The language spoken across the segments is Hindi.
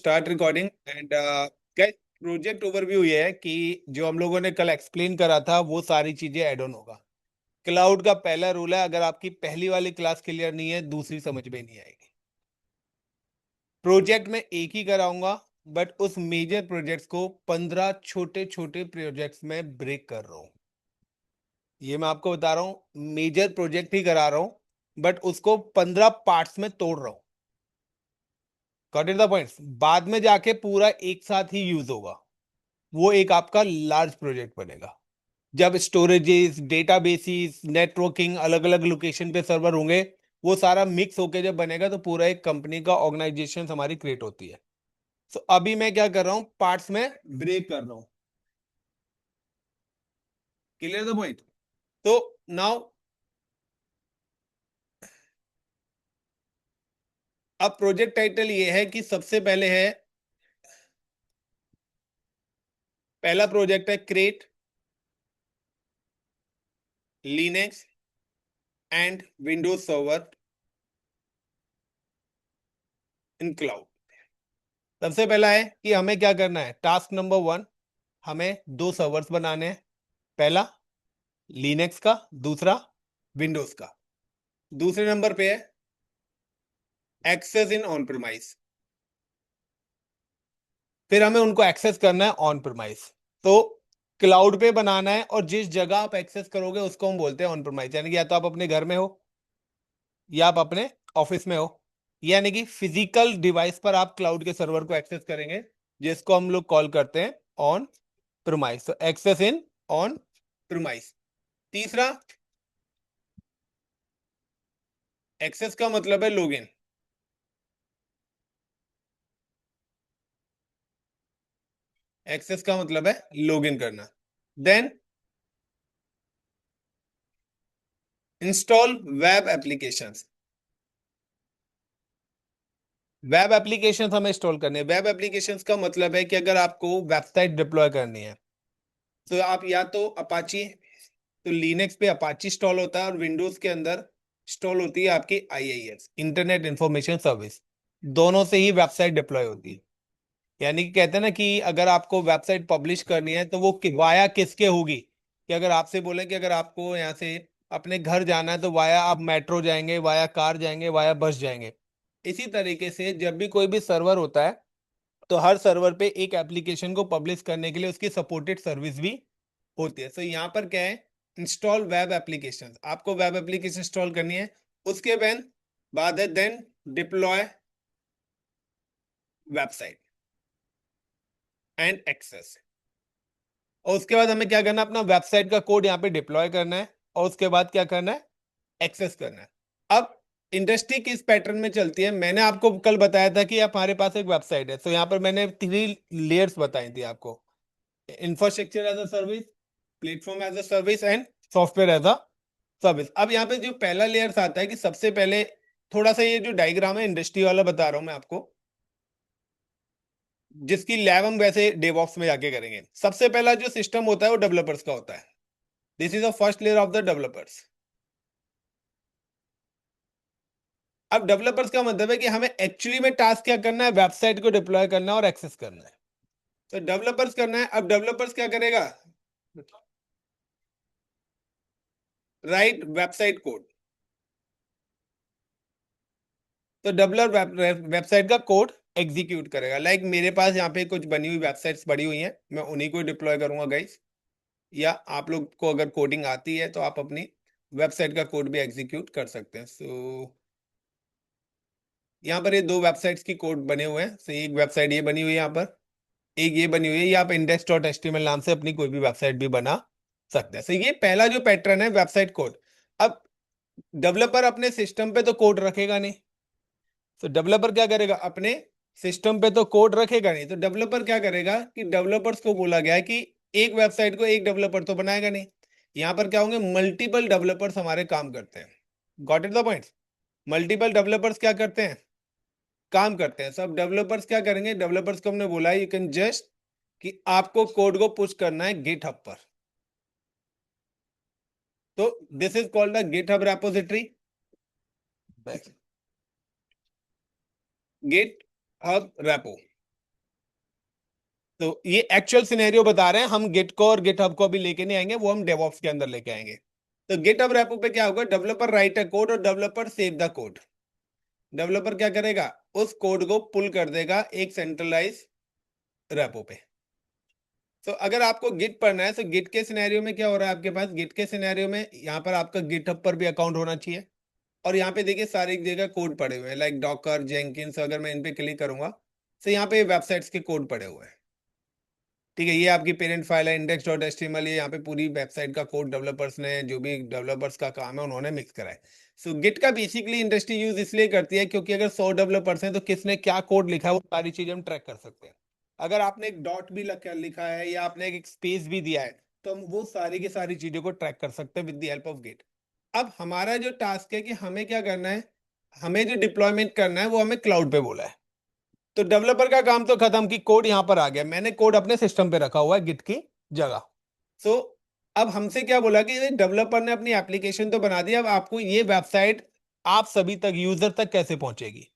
Start recording and guys, project overview ये है कि जो हम लोगों ने कल एक्सप्लेन करा था वो सारी चीजें ऐड ऑन होगा। क्लाउड का पहला रूल है, अगर आपकी पहली वाली क्लास क्लियर नहीं है दूसरी समझ में नहीं आएगी। प्रोजेक्ट में एक ही कराऊंगा, बट उस मेजर प्रोजेक्ट्स को 15 छोटे छोटे प्रोजेक्ट्स में ब्रेक कर रहा हूं। ये मैं आपको बता रहा हूं, मेजर प्रोजेक्ट ही करा रहा हूं बट उसको 15 पार्ट्स में तोड़ रहा हूं। Got it the points? बाद में जाके पूरा एक साथ ही यूज होगा, वो एक आपका लार्ज प्रोजेक्ट बनेगा। जब स्टोरेजेस, डेटाबेसेस, नेटवर्किंग, अलग अलग लोकेशन पे सर्वर होंगे, वो सारा मिक्स होके जब बनेगा तो पूरा एक कंपनी का ऑर्गेनाइजेशन हमारी क्रिएट होती है। तो अभी मैं क्या कर रहा हूं, पार्ट्स में ब्रेक कर रहा हूं। Clear the point? तो नाउ अब प्रोजेक्ट टाइटल ये है कि सबसे पहले है, पहला प्रोजेक्ट है create Linux and Windows server in cloud. सबसे पहला है कि हमें क्या करना है, टास्क नंबर 1, हमें 2 सर्वर्स बनाने हैं। पहला लिनक्स का, दूसरा विंडोज का। दूसरे नंबर पे है एक्सेस इन ऑन प्रीमाइस। फिर हमें उनको एक्सेस करना है ऑन प्रीमाइस। तो क्लाउड पे बनाना है और जिस जगह आप एक्सेस करोगे उसको हम बोलते हैं ऑन प्रीमाइस। यानी कि या तो आप अपने घर में हो या आप अपने ऑफिस में हो, यानी कि फिजिकल डिवाइस पर आप क्लाउड के सर्वर को एक्सेस करेंगे, जिसको हम लोग कॉल करते हैं ऑन प्रीमाइस। तो एक्सेस इन ऑन प्रीमाइस। तीसरा, एक्सेस का मतलब है लॉगिन। एक्सेस का मतलब है लॉगिन करना। Then install web applications. Web applications हमें इंस्टॉल करने हैं। वेब एप्लीकेशंस का मतलब है कि अगर आपको वेबसाइट डिप्लॉय करनी है तो आप या तो अपाची, तो लिनक्स पे अपाची इंस्टॉल होता है और विंडोज के अंदर इंस्टॉल होती है आपकी IIS, इंटरनेट इंफॉर्मेशन सर्विस। दोनों से ही वेबसाइट डिप्लॉय होती है। यानी कि कहते हैं ना कि अगर आपको वेबसाइट पब्लिश करनी है तो वो वाया किसके होगी, कि अगर आपसे बोले कि अगर आपको यहाँ से अपने घर जाना है तो वाया आप मेट्रो जाएंगे, वाया कार जाएंगे, वाया बस जाएंगे। इसी तरीके से जब भी कोई भी सर्वर होता है तो हर सर्वर पे एक एप्लीकेशन को पब्लिश करने के लिए उसकी सपोर्टेड सर्विस भी होती है। तो यहाँ पर क्या है, इंस्टॉल वेब एप्लीकेशन। आपको वेब एप्लीकेशन इंस्टॉल करनी है। उसके बाद है then deploy website and access. और उसके बाद हमें क्या करना है, अपना वेबसाइट का कोड यहाँ पे डिप्लॉय करना है और उसके बाद क्या करना है, एक्सेस करना है। अब इंडस्ट्री किस पैटर्न में चलती है, मैंने आपको कल बताया था कि हमारे पास एक वेबसाइट है। तो यहाँ पर मैंने 3 लेयर्स बताई थी आपको, infrastructure as a service, platform as a service and software as a service. अब यहाँ पे जो पहला लेयर्स आता है कि सबसे पहले थोड़ा सा ये जो डायग्राम है इंडस्ट्री वाला बता रहा हूं मैं आपको, जिसकी लैब हम वैसे डेवऑप्स में जाके करेंगे। सबसे पहला जो सिस्टम होता है वो डेवलपर्स का होता है। This is the first layer of the developers. अब डेवलपर्स का मतलब है कि हमें एक्चुअली में टास्क क्या करना है, वेबसाइट को डिप्लॉय करना है और एक्सेस करना है। तो डेवलपर्स करना है। अब डेवलपर्स क्या करेगा, राइट वेबसाइट कोड। तो डेवलपर वेबसाइट का कोड एग्जीक्यूट करेगा। लाइक मेरे पास यहाँ पे कुछ बनी हुई वेबसाइट्स पड़ी हुई हैं, मैं उन्हीं को डिप्लॉय करूंगा गाइस। या आप लोग को अगर कोडिंग आती है तो आप अपनी वेबसाइट का कोड भी एग्जीक्यूट कर सकते हैं। सो यहाँ पर ये 2 वेबसाइट्स की कोड बने हुए हैं। सो एक वेबसाइट ये बनी हुई है यहाँ पर, एक ये बनी हुई है। ये आप index.html नाम से अपनी कोई भी वेबसाइट भी बना सकते हैं। सो ये पहला जो पैटर्न है वेबसाइट कोड। अब डेवलपर अपने सिस्टम पे तो कोड रखेगा नहीं, तो डेवलपर क्या करेगा, अपने सिस्टम पे तो कोड रखेगा नहीं। तो डेवलपर क्या करेगा कि डेवलपर्स को बोला गया है कि एक वेबसाइट को एक डेवलपर तो बनाएगा नहीं। यहां पर क्या होंगे, मल्टीपल डेवलपर्स हमारे काम करते हैं। Got it the point? Multiple developers क्या करते हैं, काम करते हैं। सब डेवलपर्स क्या करेंगे, डेवलपर्स को हमने बोला यू कैन जस्ट कि आपको कोड को पुश करना है गिटहब पर। तो this is called the GitHub repository, GitHub repo. तो ये एक्चुअल सिनेरियो बता रहे हैं, हम गिट को और गिटहब को भी लेके नहीं आएंगे, वो हम डेवऑप्स के अंदर लेके आएंगे। तो गिटहब रेपो पे क्या होगा, डेवलपर राइट अ कोड और developer save the code. Developer क्या करेगा, उस कोड को पुल कर देगा एक सेंट्रलाइज रेपो पे। तो अगर आपको गिट पढ़ना है तो गिट के सिनेरियो में क्या हो रहा है आपके पास, गिट के सिनेरियो में यहाँ पर आपका गिटहब पर भी अकाउंट होना चाहिए, और यहाँ पे देखिए सारी जगह कोड पड़े हुए हैं, लाइक डॉकर जेंकिंस। अगर मैं इन पे क्लिक करूंगा तो यहाँ पे वेबसाइट्स के कोड पड़े हुए हैं। ठीक है, ये आपकी पेरेंट फाइल है इंडेक्स डॉट एचटीएमएल, ये यहाँ पे पूरी वेबसाइट का कोड डेवलपर्स ने, जो भी डेवलपर्स का काम है उन्होंने मिक्स करा है। सो गिट का बेसिकली इंडस्ट्री यूज इसलिए करती है क्योंकि अगर 100 डेवलपर्स हैं तो किसने क्या कोड लिखा है वो सारी चीजें हम ट्रैक कर सकते हैं। अगर आपने एक डॉट भी लिखा है या आपने एक स्पेस भी दिया है तो हम वो सारी की सारी चीजों को ट्रैक कर सकते हैं with the help of git. अब हमारा जो टास्क है कि हमें क्या करना है, हमें जो डिप्लॉयमेंट करना है वो हमें क्लाउड पे बोला है। तो डेवलपर का काम तो खत्म, कि कोड यहां पर आ गया, मैंने कोड अपने सिस्टम पे रखा हुआ है गिट की जगह। सो अब हमसे क्या बोला कि डेवलपर ने अपनी एप्लीकेशन तो बना दी, अब आपको ये वेबसाइट आप सभी तक, यूजर तक कैसे पहुंचेगी।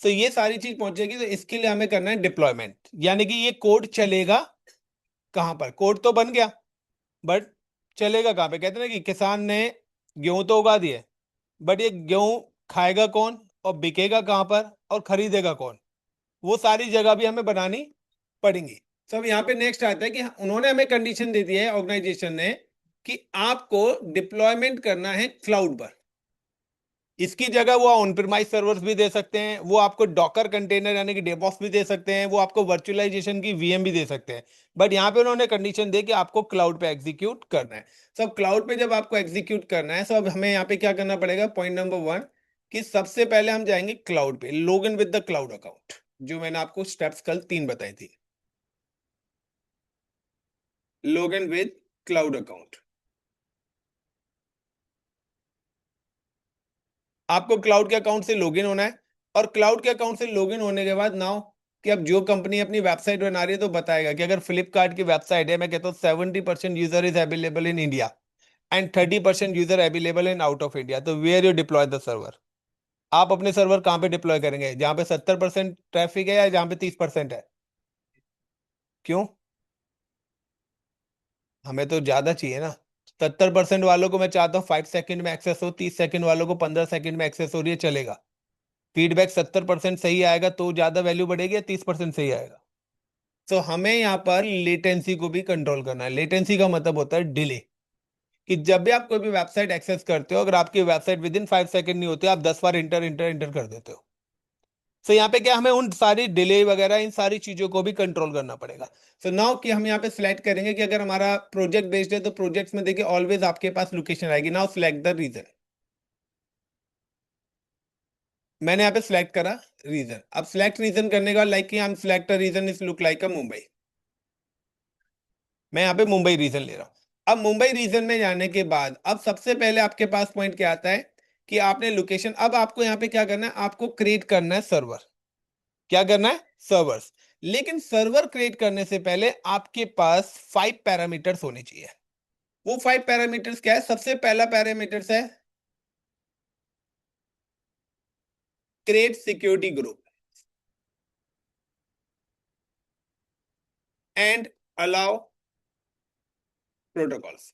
तो ये सारी चीज पहुंचेगी, तो इसके लिए हमें करना है डिप्लॉयमेंट, यानी कि ये कोड चलेगा कहां पर। कोड तो बन गया बट चलेगा कहां पे। कहते हैं ना कि किसान ने गेहूं तो उगा दिए, बट ये गेहूं खाएगा कौन और बिकेगा कहां पर और खरीदेगा कौन, वो सारी जगह भी हमें बनानी पड़ेंगी। तो अब यहाँ पे नेक्स्ट आता है कि उन्होंने हमें कंडीशन दे दी है ऑर्गेनाइजेशन ने कि आपको डिप्लॉयमेंट करना है क्लाउड पर। इसकी जगह वो ऑन प्रीमाइज सर्वर्स भी दे सकते हैं, वो आपको डॉकर कंटेनर यानी कि डेवऑप्स भी दे सकते हैं, वो आपको वर्चुअलाइजेशन की वीएम भी दे सकते हैं। बट यहाँ पे उन्होंने कंडीशन दी कि आपको क्लाउड पे एग्जीक्यूट करना है। सब क्लाउड पे जब आपको एग्जीक्यूट करना है, सब हमें यहाँ पे क्या करना पड़ेगा, पॉइंट नंबर 1 कि सबसे पहले हम जाएंगे क्लाउड पे, log in with the cloud account, जो मैंने आपको स्टेप्स कल 3 बताई थी। Log in with cloud account, आपको क्लाउड के अकाउंट से लॉगिन होना है। और क्लाउड के अकाउंट से लॉगिन होने के बाद नाउ कि अब जो कंपनी अपनी वेबसाइट बना रही है तो बताएगा कि अगर फ्लिपकार्ट की वेबसाइट है, मैं कहता हूँ 70% user is available in India and 30% user available in out of India, तो where you deploy the server. आप अपने सर्वर कहाँ पे डिप्लॉय करेंगे, जहां पे 70% ट्रैफिक है या जहां पे 30% है। क्यों, हमें तो ज्यादा चाहिए ना। 70% वालों को मैं चाहता हूँ 5 सेकंड में एक्सेस हो, 30 सेकंड वालों को 15 सेकंड में एक्सेस हो रही है, चलेगा। फीडबैक 70% सही आएगा तो ज्यादा वैल्यू बढ़ेगी या 30% सही आएगा। तो हमें यहाँ पर लेटेंसी को भी कंट्रोल करना है। लेटेंसी का मतलब होता है डिले, कि जब भी आप कोई भी वेबसाइट एक्सेस करते हो, अगर आपकी वेबसाइट विद इन 5 सेकंड नहीं होती, आप 10 बार इंटर इंटर इंटर कर देते हो। तो यहाँ पे क्या, हमें उन सारी डिले वगैरह इन सारी चीजों को भी कंट्रोल करना पड़ेगा। सो नाउ कि हम यहाँ पे सिलेक्ट करेंगे कि अगर हमारा प्रोजेक्ट बेस्ड है तो प्रोजेक्ट्स में देखिए ऑलवेज आपके पास लोकेशन आएगी। नाउ सिलेक्ट द रीजन, मैंने यहाँ पे सिलेक्ट करा रीजन। अब सिलेक्ट रीजन करने का लाइक कि हम select region is look like a Mumbai, मैं यहाँ पे मुंबई रीजन ले रहा हूँ। अब मुंबई रीजन में जाने के बाद अब सबसे पहले आपके पास पॉइंट क्या आता है कि आपने लोकेशन, अब आपको यहाँ पे क्या करना है, आपको क्रिएट करना है सर्वर। क्या करना है, सर्वर्स। लेकिन सर्वर क्रिएट करने से पहले आपके पास 5 पैरामीटर्स होने चाहिए। वो 5 पैरामीटर्स क्या है, सबसे पहला पैरामीटर्स है create security group and allow protocols.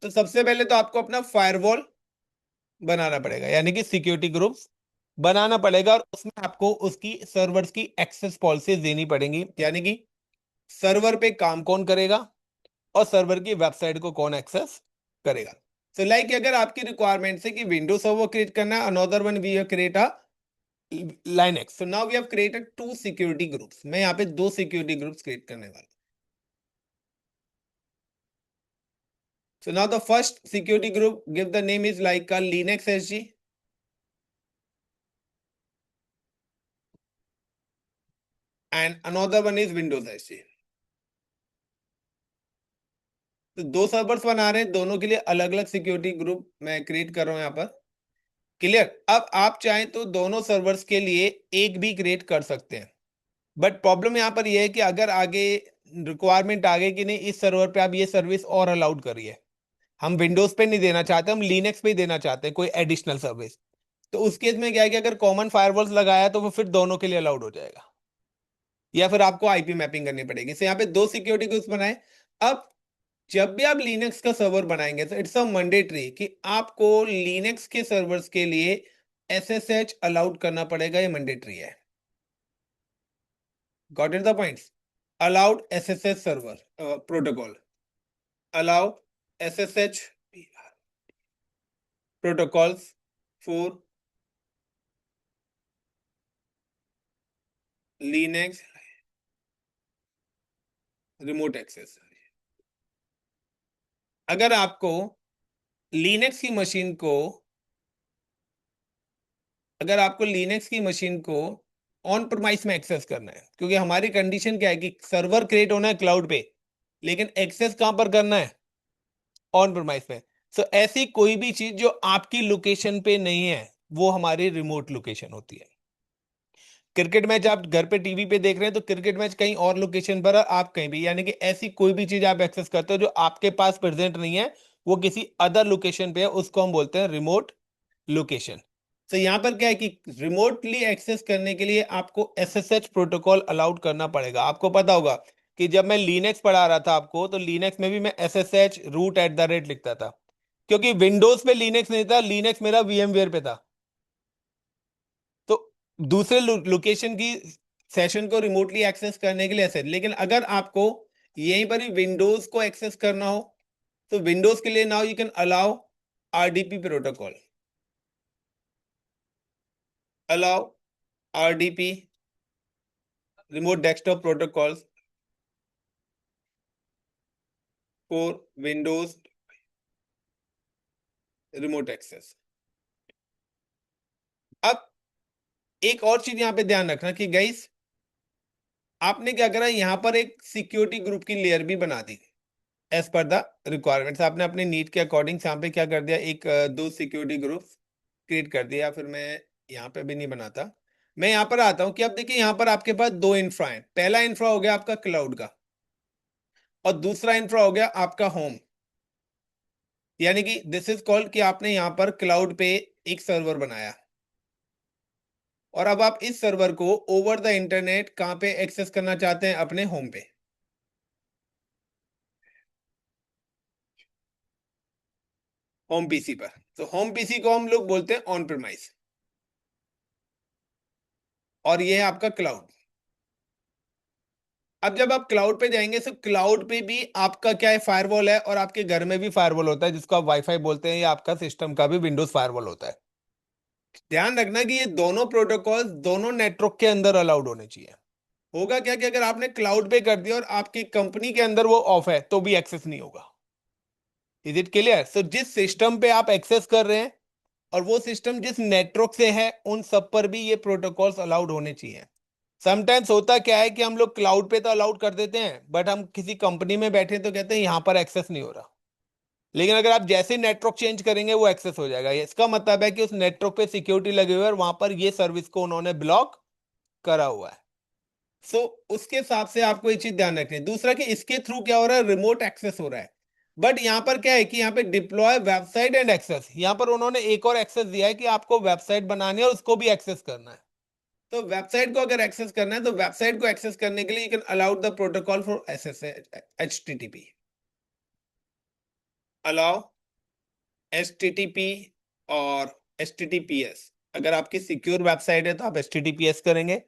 तो सबसे पहले तो आपको अपना फायरवॉल बनाना पड़ेगा, यानी कि सिक्योरिटी ग्रुप्स बनाना पड़ेगा, और उसमें आपको उसकी सर्वर्स की एक्सेस पॉलिसी देनी पड़ेंगी, यानी कि सर्वर पे काम कौन करेगा और सर्वर की वेबसाइट को कौन एक्सेस करेगा। तो लाइक अगर आपकी रिक्वायरमेंट है कि विंडोज सर्वर क्रिएट करना है, another one we have create a Linux, so now we have created 2 security groups. मैं यहाँ पे 2 सिक्योरिटी ग्रुप्स क्रिएट करने वाला हूं। So now the first security group, give the name is like a Linux SG, and another one is Windows SG. तो 2 सर्वर्स बना रहे हैं, दोनों के लिए अलग अलग सिक्योरिटी ग्रुप मैं क्रिएट कर रहा हूं यहाँ पर। क्लियर। अब आप चाहें तो दोनों सर्वर्स के लिए एक भी क्रिएट कर सकते हैं, बट प्रॉब्लम यहाँ पर यह है कि अगर आगे रिक्वायरमेंट आ गई कि नहीं इस सर्वर पे आप ये सर्विस और अलाउड करिए, हम विंडोज पे नहीं देना चाहते, हम लिनक्स पे ही देना चाहते हैं कोई एडिशनल सर्विस, तो उस केस में क्या है कि अगर कॉमन फायरवॉल्स लगाया तो वो फिर दोनों के लिए अलाउड हो जाएगा। या फिर आपको आईपी मैपिंग करनी पड़ेगी। तो यहाँ पे दो सिक्योरिटी ग्रुप्स बनाए। अब जब भी आप लिनक्स का सर्वर बनाएंगे तो इट्स अ मैंडेटरी कि आपको लिनक्स के सर्वर्स के लिए एसएसएच अलाउड करना पड़ेगा, ये मैंडेटरी है। Got it the points? Allowed SSH server protocol, allow SSH protocols for Linux remote access। अगर आपको लिनक्स की मशीन को अगर आपको लिनक्स की मशीन को ऑन प्रीमाइस में एक्सेस करना है, क्योंकि हमारी कंडीशन क्या है कि सर्वर क्रिएट होना है क्लाउड पे, लेकिन एक्सेस कहां पर करना है? ऑन प्रीमाइस में। सो ऐसी कोई भी चीज जो आपकी लोकेशन पे नहीं है वो हमारी रिमोट लोकेशन होती है। क्रिकेट मैच आप घर पे टीवी पे देख रहे हैं तो क्रिकेट मैच कहीं और लोकेशन पर है, आप कहीं भी, यानी कि ऐसी कोई भी चीज आप एक्सेस करते हो जो आपके पास प्रेजेंट नहीं है, वो किसी अदर लोकेशन पे है, उसको हम बोलते हैं रिमोट लोकेशन। तो यहां पर क्या है कि रिमोटली एक्सेस करने के लिए आपको एसएसएच प्रोटोकॉल अलाउड करना पड़ेगा। आपको पता होगा कि जब मैं लिनक्स पढ़ा रहा था आपको, तो लिनक्स में भी मैं SSH root at the rate लिखता था, क्योंकि विंडोज पे लिनक्स नहीं था, लिनक्स मेरा वीएमवेयर पे था। तो दूसरे लोकेशन की सेशन को रिमोटली एक्सेस करने के लिए ऐसे, लेकिन अगर आपको यहीं पर ही विंडोज को एक्सेस करना हो तो विंडोज के लिए now you can allow RDP protocol, allow RDP remote desktop protocol for Windows remote access. अब एक और चीज यहां पे ध्यान रखना कि गाइस, आपने क्या करा, यहां पर एक सिक्योरिटी ग्रुप की लेयर भी बना दी एज पर द रिक्वायरमेंट्स। आपने अपने नीड के अकॉर्डिंग यहाँ पे क्या कर दिया, एक दो सिक्योरिटी ग्रुप क्रिएट कर दिया। फिर मैं यहाँ पे भी नहीं बनाता, मैं यहाँ पर आता हूँ कि अब देखिए यहाँ पर आपके पास दो इंफ्रा है। पहला इंफ्रा हो गया आपका क्लाउड का, और दूसरा इंफ्रा हो गया आपका होम। यानी कि दिस इज कॉल्ड कि आपने यहाँ पर क्लाउड पे एक सर्वर बनाया, और अब आप इस सर्वर को ओवर द इंटरनेट कहाँ पे एक्सेस करना चाहते हैं? अपने होम पे, होम पीसी पर। तो होम पीसी को हम लोग बोलते हैं ऑन प्रीमाइस, और ये है आपका क्लाउड। अब जब आप क्लाउड पे जाएंगे तो क्लाउड पे भी आपका क्या है, फायरवॉल है, और आपके घर में भी फायरवॉल होता है जिसको आप वाईफाई बोलते हैं, या आपका सिस्टम का भी विंडोज फायरवॉल होता है। ध्यान रखना कि ये दोनों प्रोटोकॉल दोनों नेटवर्क के अंदर अलाउड होने चाहिए। होगा क्या कि अगर आपने क्लाउड पे कर दिया और आपकी कंपनी के अंदर वो ऑफ है तो भी एक्सेस नहीं होगा। Is it clear? सो जिस सिस्टम पे आप एक्सेस कर रहे हैं और वो सिस्टम जिस नेटवर्क से है, उन सब पर भी ये प्रोटोकॉल्स अलाउड होने चाहिए। समटाइम्स होता क्या है कि हम लोग क्लाउड पे तो अलाउड कर देते हैं, बट हम किसी कंपनी में बैठे तो कहते हैं यहां पर एक्सेस नहीं हो रहा। लेकिन अगर आप जैसे नेटवर्क चेंज करेंगे वो एक्सेस हो जाएगा। इसका मतलब है कि उस नेटवर्क पे सिक्योरिटी लगे हुए है और वहां पर ये सर्विस को उन्होंने ब्लॉक करा हुआ है। सो उसके हिसाब से आपको ये चीज ध्यान रखनी है। दूसरा कि इसके थ्रू क्या हो रहा है, रिमोट एक्सेस हो रहा है। बट यहां पर क्या है कि यहाँ पे डिप्लॉय वेबसाइट एंड एक्सेस, यहां पर उन्होंने एक और एक्सेस दिया है कि आपको वेबसाइट बनानी है और उसको भी एक्सेस करना है। तो वेबसाइट को अगर एक्सेस करना है तो वेबसाइट को एक्सेस करने के लिए you can allow the protocol for HTTP, allow HTTP और एचटीटीपीएस। अगर आपकी सिक्योर वेबसाइट है तो आप एचटीटीपीएस करेंगे,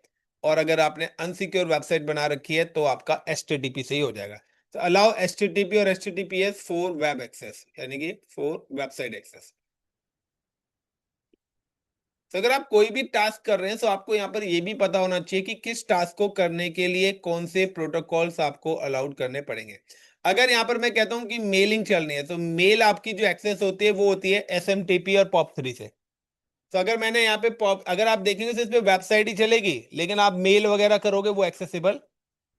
और अगर आपने अनसिक्योर वेबसाइट बना रखी है तो आपका एचटीटीपी से ही हो जाएगा। तो अलाउ एचटीटीपी और एचटीटीपीएस फॉर वेब एक्सेस, यानी कि फॉर वेबसाइट एक्सेस। तो अगर आप कोई भी टास्क कर रहे हैं तो आपको यहाँ पर यह भी पता होना चाहिए कि किस टास्क को करने के लिए कौन से प्रोटोकॉल्स आपको अलाउड करने पड़ेंगे। अगर यहाँ पर मैं कहता हूं कि मेलिंग चलनी है तो मेल आपकी जो एक्सेस होती है वो होती है एसएमटीपी और पॉप3 से। तो अगर मैंने यहाँ पे पॉप, अगर आप देखेंगे तो इस पे वेबसाइट ही चलेगी, लेकिन आप मेल वगैरह करोगे वो एक्सेसिबल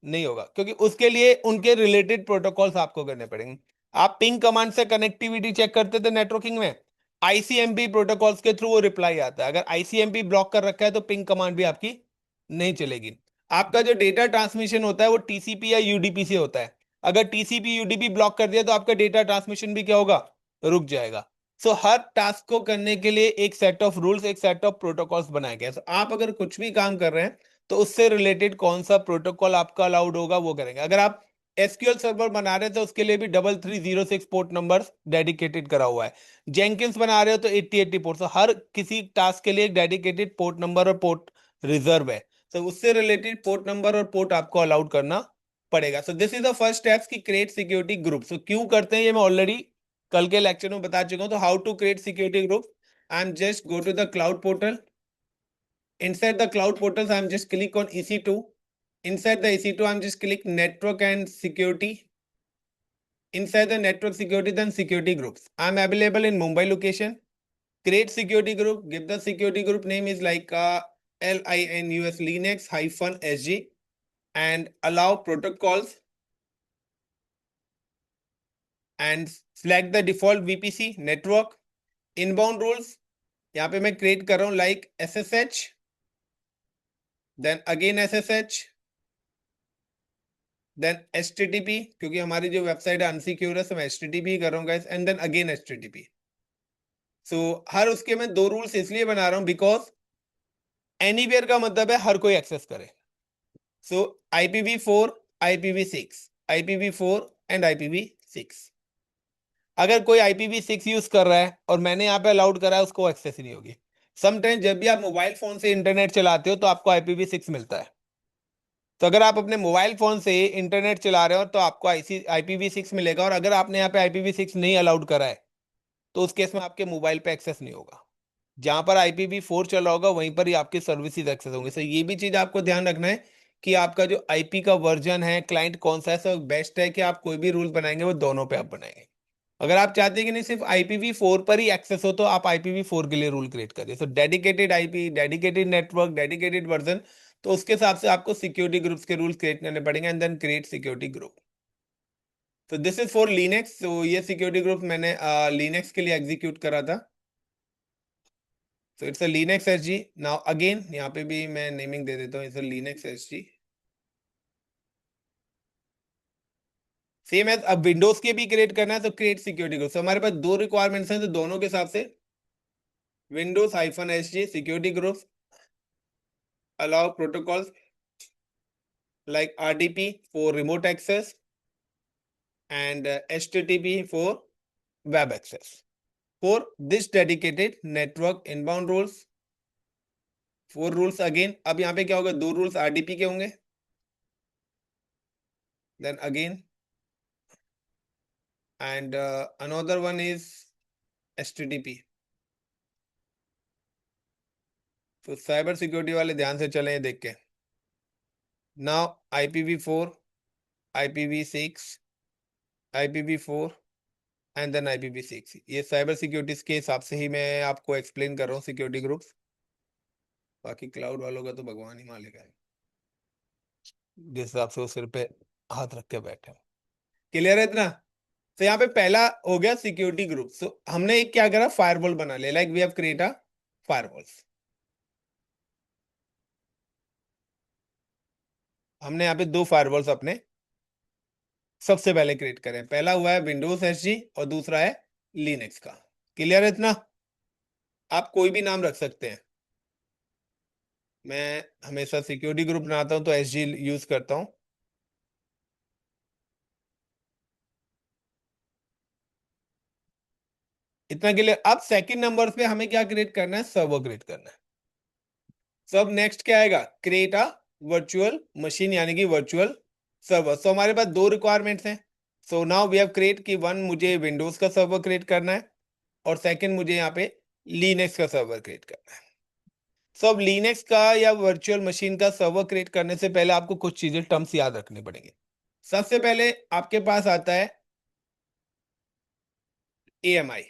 नहीं होगा, क्योंकि उसके लिए उनके रिलेटेड प्रोटोकॉल्स आपको करने पड़ेंगे। आप पिंग कमांड से कनेक्टिविटी चेक करते थे नेटवर्किंग में, आईसीएमपी प्रोटोकॉल्स के थ्रू वो रिप्लाई आता है। अगर आईसीएमपी ब्लॉक कर रखा है तो पिंग कमांड भी आपकी नहीं चलेगी। आपका जो डेटा ट्रांसमिशन होता है वो टीसीपी या यूडीपी से होता है। अगर टीसीपी यूडीपी ब्लॉक कर दिया तो आपका डेटा ट्रांसमिशन भी क्या होगा, रुक जाएगा। सो हर टास्क को करने के लिए एक सेट ऑफ रूल्स, एक सेट ऑफ प्रोटोकॉल्स बनाए गए। आप अगर कुछ भी काम कर रहे हैं तो उससे रिलेटेड कौन सा प्रोटोकॉल आपका अलाउड होगा वो करेंगे। अगर आप एसक्यूएल सर्वर बना रहे हैं तो उसके लिए भी 3306 पोर्ट नंबर डेडिकेटेड करा हुआ है। जेंकिंस बना रहे हो तो 8080 पोर्ट। तो हर किसी टास्क के लिए एक डेडिकेटेड पोर्ट नंबर और पोर्ट रिजर्व है। तो उससे रिलेटेड पोर्ट नंबर और पोर्ट आपको अलाउड करना पड़ेगा। So this is the first steps की क्रिएट सिक्योरिटी ग्रुप। सो क्यों करते हैं ये मैं ऑलरेडी कल के लेक्चर में बता चुका हूं। तो how to create security group, I am just go to the cloud portal. Inside the cloud portals, I'm just click on EC2. Inside the EC2, I'm just click network and security. Inside the network security, then security groups. I'm available in Mumbai location. Create security group. Give the security group name is like LINUS Linux -SG and allow protocols and select the default VPC network. Inbound rules. यहाँ पे मैं create कर रहा हूँ like SSH. Then again SSH. Then HTTP, क्योंकि हमारी जो वेबसाइट है अनसिक्योर है, मैं HTTP कर रहा हूँ guys, and then again HTTP। So हर उसके मैं 2 रूल्स इसलिए बना रहा हूँ बिकॉज एनीवेयर का मतलब है हर कोई एक्सेस करे। सो IPv4, IPv6, IPv4 and IPv6। अगर कोई IPv6 यूज कर रहा है और मैंने यहाँ पे अलाउड करा है, उसको एक्सेस ही नहीं होगी। समटाइम जब भी आप मोबाइल फोन से इंटरनेट चलाते हो तो आपको IPv6 मिलता है। तो अगर आप अपने मोबाइल फोन से इंटरनेट चला रहे हो तो आपको IPv6 मिलेगा। और अगर आपने यहाँ पे IPv6 नहीं अलाउड करा है तो उस केस में आपके मोबाइल पे एक्सेस नहीं होगा। जहां पर IPv4 चल रहा होगा वहीं पर ही आपकी सर्विसेज एक्सेस होंगे। सो ये भी चीज आपको ध्यान रखना है कि आपका जो IP का वर्जन है, क्लाइंट कौन सा है। सो बेस्ट है कि आप कोई भी रूल बनाएंगे वो दोनों पे आप बनाएंगे। अगर आप चाहते हैं कि नहीं सिर्फ IPv4 पर ही एक्सेस हो तो आप IPv4 के लिए रूल क्रिएट करिए। So dedicated IP, dedicated network, dedicated version. तो उसके हिसाब से आपको सिक्योरिटी ग्रुप्स के रूल्स क्रिएट करने पड़ेंगे and then create security group. तो दिस इज फॉर लिनक्स। तो ये सिक्योरिटी ग्रुप मैंने लिनक्स के लिए एग्जीक्यूट करा था। तो it's a Linux SG. Now again यहाँ पे भी मैं नेमिंग दे देता हूँ, it's a Linux SG. Same as अब विंडोज के भी क्रिएट करना है तो क्रिएट सिक्योरिटी ग्रुप। हमारे पास 2 रिक्वायरमेंट्स हैं तो दोनों के हिसाब से Windows -SG security group allow protocols like RDP for remote access and HTTP for web access. For this dedicated network inbound rules, 4 rules again। अब यहाँ पे क्या होगा, 2 rules RDP के होंगे, then again and another one is HTTP। तो साइबर सिक्योरिटी वाले ध्यान से चलें देख के। Now IPv4, IPv6, IPv4 and then IPv6। ये साइबर सिक्योरिटीज के हिसाब से ही मैं आपको एक्सप्लेन कर रहा हूँ सिक्योरिटी ग्रुप्स। बाकी क्लाउड वालों का तो भगवान ही मालिक है, जिस हिसाब से वो सिर पे हाथ रख के बैठे। क्लियर है इतना? तो यहाँ पे पहला हो गया सिक्योरिटी ग्रुप। सो हमने एक क्या करा, फायरवॉल बना लिया। Like we have create a firewalls. हमने यहाँ पे 2 फायरवॉल्स अपने सबसे पहले क्रिएट करें। पहला हुआ है विंडोज एसजी और दूसरा है लिनक्स का। क्लियर है इतना? आप कोई भी नाम रख सकते हैं। मैं हमेशा सिक्योरिटी ग्रुप बनाता हूं तो एसजी यूज करता हूं। इतना के लिए अब सेकंड नंबर पे हमें क्या क्रिएट करना है, सर्वर क्रिएट करना है। सब नेक्स्ट क्या आएगा, क्रिएट अ वर्चुअल मशीन यानी कि वर्चुअल सर्वर। सो हमारे पास 2 रिक्वायरमेंट्स हैं। So now we have create कि 1 मुझे विंडोज का सर्वर क्रिएट करना है और सेकंड मुझे यहाँ पे लिनक्स का सर्वर क्रिएट करना है। सो अब लिनक्स का या वर्चुअल मशीन का सर्वर क्रिएट करने से पहले आपको कुछ चीजें, टर्म्स याद रखनी पड़ेंगे। सबसे पहले आपके पास आता है AMI,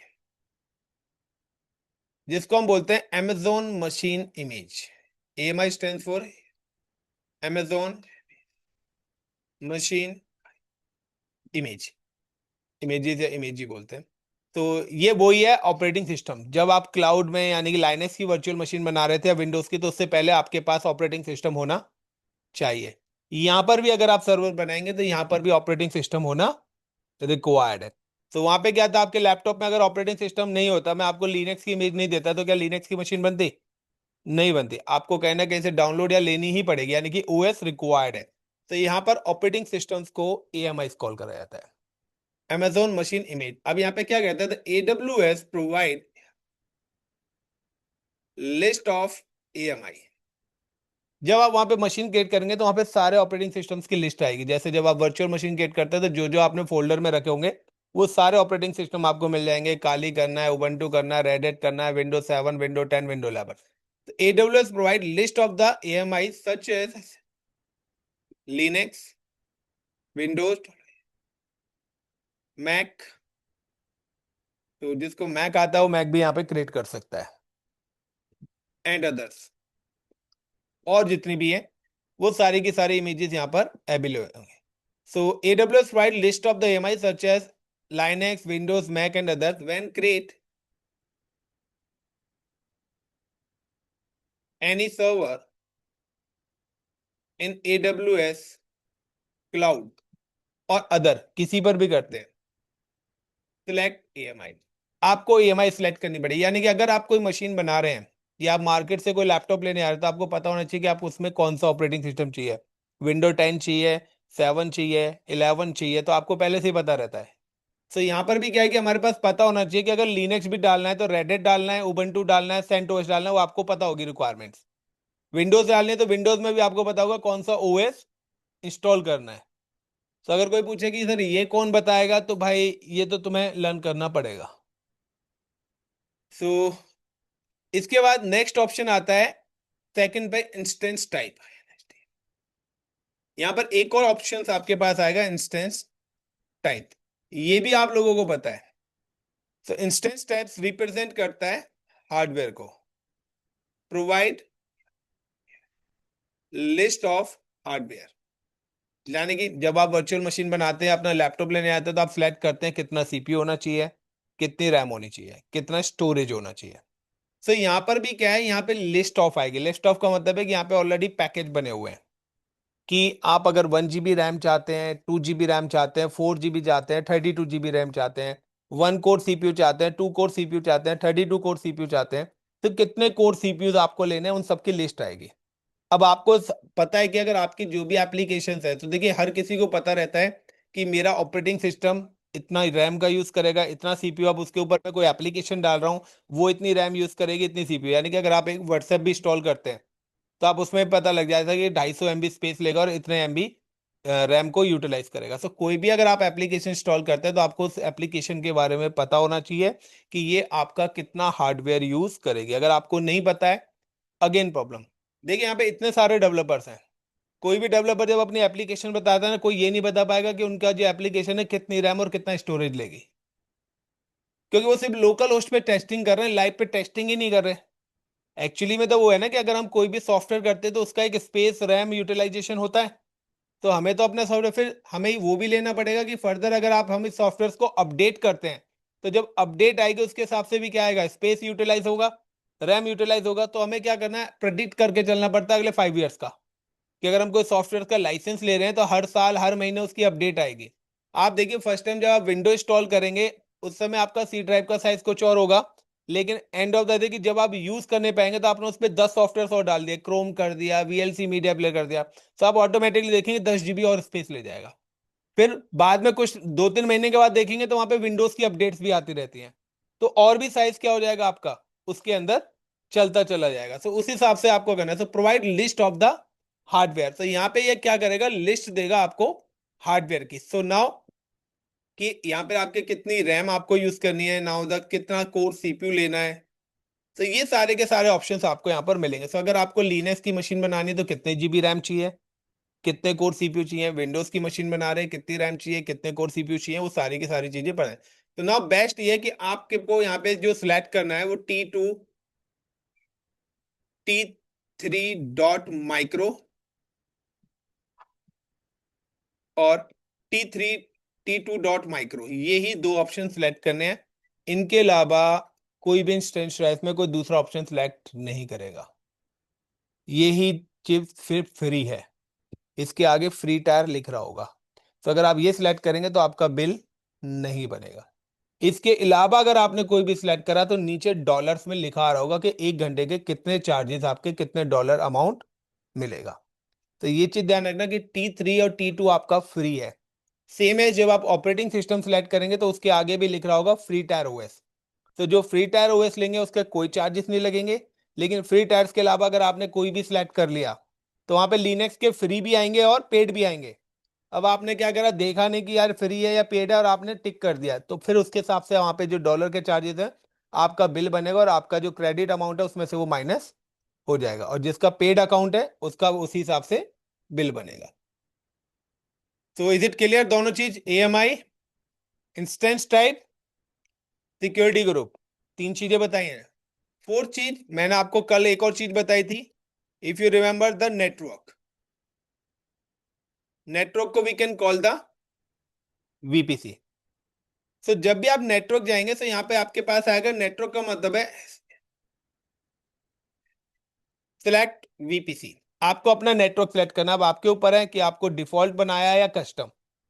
जिसको हम बोलते हैं Amazon machine image. AMI stand for Amazon machine image. Images या इमेज ही बोलते हैं। तो ये वही है ऑपरेटिंग सिस्टम। जब आप क्लाउड में यानी कि लाइनक्स की वर्चुअल मशीन बना रहे थे या विंडोज की, तो उससे पहले आपके पास ऑपरेटिंग सिस्टम होना चाहिए। यहां पर भी अगर आप सर्वर बनाएंगे तो यहां पर भी ऑपरेटिंग सिस्टम होना रिक्वायर्ड है। तो वहां पे क्या था, आपके लैपटॉप में अगर ऑपरेटिंग सिस्टम नहीं होता, मैं आपको लिनक्स की इमेज नहीं देता, तो क्या लिनक्स की मशीन बनती? नहीं बनती, आपको कहीं ना कहीं से डाउनलोड या लेनी ही पड़ेगी, यानी कि ओएस रिक्वायर्ड है। तो यहाँ पर ऑपरेटिंग सिस्टम्स को एएमआई कॉल करा जाता है, Amazon मशीन इमेज। अब यहाँ पे क्या कहता है, AWS provide list of AMI. जब आप वहां पे मशीन क्रिएट करेंगे तो वहां पे सारे ऑपरेटिंग सिस्टम्स की लिस्ट आएगी। जैसे जब आप वर्चुअल मशीन क्रिएट करते हैं तो जो जो आपने फोल्डर में रखे होंगे वो सारे ऑपरेटिंग सिस्टम आपको मिल जाएंगे। काली करना है, उबंटू करना है, रेड हैट करना है, विंडो 7, विंडो 10, विंडो 11। तो AWS provide list of the AMI such as Linux, Windows, Mac. तो जिसको मैक आता है वो मैक भी यहाँ पे क्रिएट कर सकता है, एंड अदर्स। और जितनी भी है वो सारी की सारी इमेजेस यहाँ पर अवेलेबल होंगे। So AWS provide list of the AMI such as Linux, Windows, Mac and others. When create any server in AWS cloud और अदर किसी पर भी करते हैं, सिलेक्ट EMI। आपको EMI सिलेक्ट करनी पड़ेगी, यानी कि अगर आप कोई मशीन बना रहे हैं या आप मार्केट से कोई लैपटॉप लेने आ रहे हैं तो आपको पता होना चाहिए कि आपको उसमें कौन सा ऑपरेटिंग सिस्टम चाहिए। विंडो 10 चाहिए, 7 चाहिए, 11 चाहिए, तो आपको पहले से ही पता रहता है। तो यहाँ पर भी क्या है कि हमारे पास पता होना चाहिए कि अगर लिनक्स भी डालना है तो रेड हैट डालना है, उबंटू डालना है, सेंटोस डालना है, वो आपको पता होगी रिक्वायरमेंट्स। विंडोज डालनी है तो विंडोज में भी आपको पता होगा कौन सा ओएस इंस्टॉल करना है। तो अगर कोई पूछे कि सर ये कौन बताएगा, तो भाई ये तो तुम्हें लर्न करना पड़ेगा। सो इसके बाद नेक्स्ट ऑप्शन आता है सेकंड पे, इंस्टेंस टाइप। यहाँ पर एक और ऑप्शन आपके पास आएगा, इंस्टेंस टाइप। ये भी आप लोगों को पता है। तो इंस्टेंस टाइप्स रिप्रेजेंट करता है हार्डवेयर को, प्रोवाइड लिस्ट ऑफ हार्डवेयर। यानी कि जब आप वर्चुअल मशीन बनाते हैं, अपना लैपटॉप लेने आते हैं, तो आप सिलेक्ट करते हैं कितना सीपीयू होना चाहिए, कितनी रैम होनी चाहिए, कितना स्टोरेज होना चाहिए। सो यहाँ पर भी क्या है, यहाँ पे लिस्ट ऑफ आएगी। लिस्ट ऑफ का मतलब है कि यहाँ पे ऑलरेडी पैकेज बने हुए हैं कि आप अगर 1 GB रैम चाहते हैं, 2 GB रैम चाहते हैं, 4 GB चाहते हैं, 32 GB रैम चाहते हैं, 1 कोर सीपीयू चाहते हैं, 2 कोर सीपीयू चाहते हैं, 32 कोर सीपीयू चाहते हैं, तो कितने कोर सीपीयू आपको लेने हैं, उन सबकी लिस्ट आएगी। अब आपको पता है कि अगर आपकी जो भी एप्लीकेशंस है, तो देखिए हर किसी को पता रहता है कि मेरा ऑपरेटिंग सिस्टम इतना रैम का यूज करेगा, इतना सीपीयू। अब उसके ऊपर मैं कोई एप्लीकेशन डाल रहा हूँ, वो इतनी रैम यूज करेगी, इतनी सीपीयू। यानी कि अगर आप एक व्हाट्सएप भी इंस्टॉल करते हैं तो आप उसमें पता लग जाएगा कि 250 MB स्पेस लेगा और इतने MB रैम को यूटिलाइज करेगा। सो कोई भी अगर आप एप्लीकेशन इंस्टॉल करते हैं तो आपको उस एप्लीकेशन के बारे में पता होना चाहिए कि ये आपका कितना हार्डवेयर यूज करेगी। अगर आपको नहीं पता है, अगेन प्रॉब्लम। देखिए यहाँ पे इतने सारे डेवलपर्स हैं, कोई भी डेवलपर जब अपनी एप्लीकेशन बताता है ना, कोई ये नहीं बता पाएगा कि उनका जो एप्लीकेशन है कितनी रैम और कितना स्टोरेज लेगी, क्योंकि वो सिर्फ लोकल होस्ट पे टेस्टिंग कर रहे हैं, लाइव पे टेस्टिंग ही नहीं कर रहे। एक्चुअली में तो वो है ना कि अगर हम कोई भी सॉफ्टवेयर करते हैं तो उसका एक स्पेस रैम यूटिलाइजेशन होता है। तो हमें तो अपना सॉफ्टवेयर फिर हमें वो भी लेना पड़ेगा कि फर्दर अगर आप हम इस सॉफ्टवेयर को अपडेट करते हैं तो जब अपडेट आएगी उसके हिसाब से भी क्या आएगा, स्पेस यूटिलाइज होगा, रैम यूटिलाइज होगा। तो हमें क्या करना है, प्रेडिक्ट करके चलना पड़ता है अगले 5 ईयर्स का, कि अगर हम कोई सॉफ्टवेयर का लाइसेंस ले रहे हैं तो हर साल हर महीने उसकी अपडेट आएगी। आप देखिए फर्स्ट टाइम जब आप विंडो इंस्टॉल करेंगे उस समय आपका सी ड्राइव का साइज कुछ और होगा, लेकिन एंड ऑफ द डे कि जब आप यूज करने पाएंगे तो आपने उस पर 10 सॉफ्टवेयर और डाल दिया, क्रोम कर दिया, वीएलसी मीडिया प्लेयर कर दिया, तो आप ऑटोमेटिकली देखेंगे 10 GB और स्पेस ले जाएगा। फिर बाद में कुछ 2-3 महीने के बाद देखेंगे तो वहां पे विंडोज की अपडेट्स भी आती रहती हैं, तो और भी साइज क्या हो जाएगा आपका, उसके अंदर चलता चला जाएगा। तो उस हिसाब से आपको करना है। तो provide list of the hardware. तो यहाँ पे ये क्या करेगा, लिस्ट देगा आपको हार्डवेयर की। सो नाउ कि यहाँ पे आपके कितनी रैम आपको यूज करनी है, नाउ द कितना कोर सीपीयू लेना है। तो ये सारे के सारे ऑप्शंस आपको यहाँ पर मिलेंगे। सो अगर आपको लिनक्स की मशीन बनानी है तो कितने जीबी रैम चाहिए, कितने कोर सीपीयू चाहिए, विंडोज की मशीन बना रहे हैं कितनी रैम चाहिए, कितने कोर सीपीयू चाहिए, वो सारी की सारी चीजें पढ़े। तो नाउ बेस्ट ये है कि आपके को यहाँ पे जो सिलेक्ट करना है वो T3 और T2 ये ही दो ऑप्शन सिलेक्ट करने हैं। इनके अलावा कोई भी इंस्टेंस ड्राइव में कोई दूसरा ऑप्शन सिलेक्ट नहीं करेगा। ये ही चिप फिर फ्री है, इसके आगे फ्री टायर लिख रहा होगा। तो अगर आप ये सिलेक्ट करेंगे तो आपका बिल नहीं बनेगा। इसके अलावा अगर आपने कोई भी सिलेक्ट करा तो नीचे डॉलर्स में लिखा आ रहा होगा कि 1 घंटे के कितने चार्जेस, आपके कितने डॉलर अमाउंट मिलेगा। तो ये चीज ध्यान रखना कि T3 और T2 आपका फ्री है। सेम है, जब आप ऑपरेटिंग सिस्टम सेलेक्ट करेंगे तो उसके आगे भी लिख रहा होगा फ्री टायर ओएस। तो जो फ्री टायर ओएस लेंगे उसके कोई चार्जेस नहीं लगेंगे। लेकिन फ्री टायर्स के अलावा अगर आपने कोई भी सिलेक्ट कर लिया तो वहां पे लिनक्स के फ्री भी आएंगे और पेड भी आएंगे। अब आपने क्या करा, देखा नहीं कि यार फ्री है या पेड है और आपने टिक कर दिया, तो फिर उसके हिसाब से वहां पे जो डॉलर के चार्जेस है आपका बिल बनेगा और आपका जो क्रेडिट अमाउंट है उसमें से वो माइनस हो जाएगा, और जिसका पेड अकाउंट है उसका उसी हिसाब से बिल बनेगा। तो इज इट क्लियर, दोनों चीज, EMI, instance type, security group, तीन चीजें बताई हैं। फोर्थ चीज मैंने आपको कल एक और चीज बताई थी, if you remember, the network. Network को we can call the VPC। So जब भी आप नेटवर्क जाएंगे तो यहाँ पे आपके पास आएगा, नेटवर्क का मतलब है सिलेक्ट VPC। आपको अपना नेटवर्क सिलेक्ट करना, अब आपके ऊपर है कि आपको डिफॉल्ट बनाया है या कस्टम।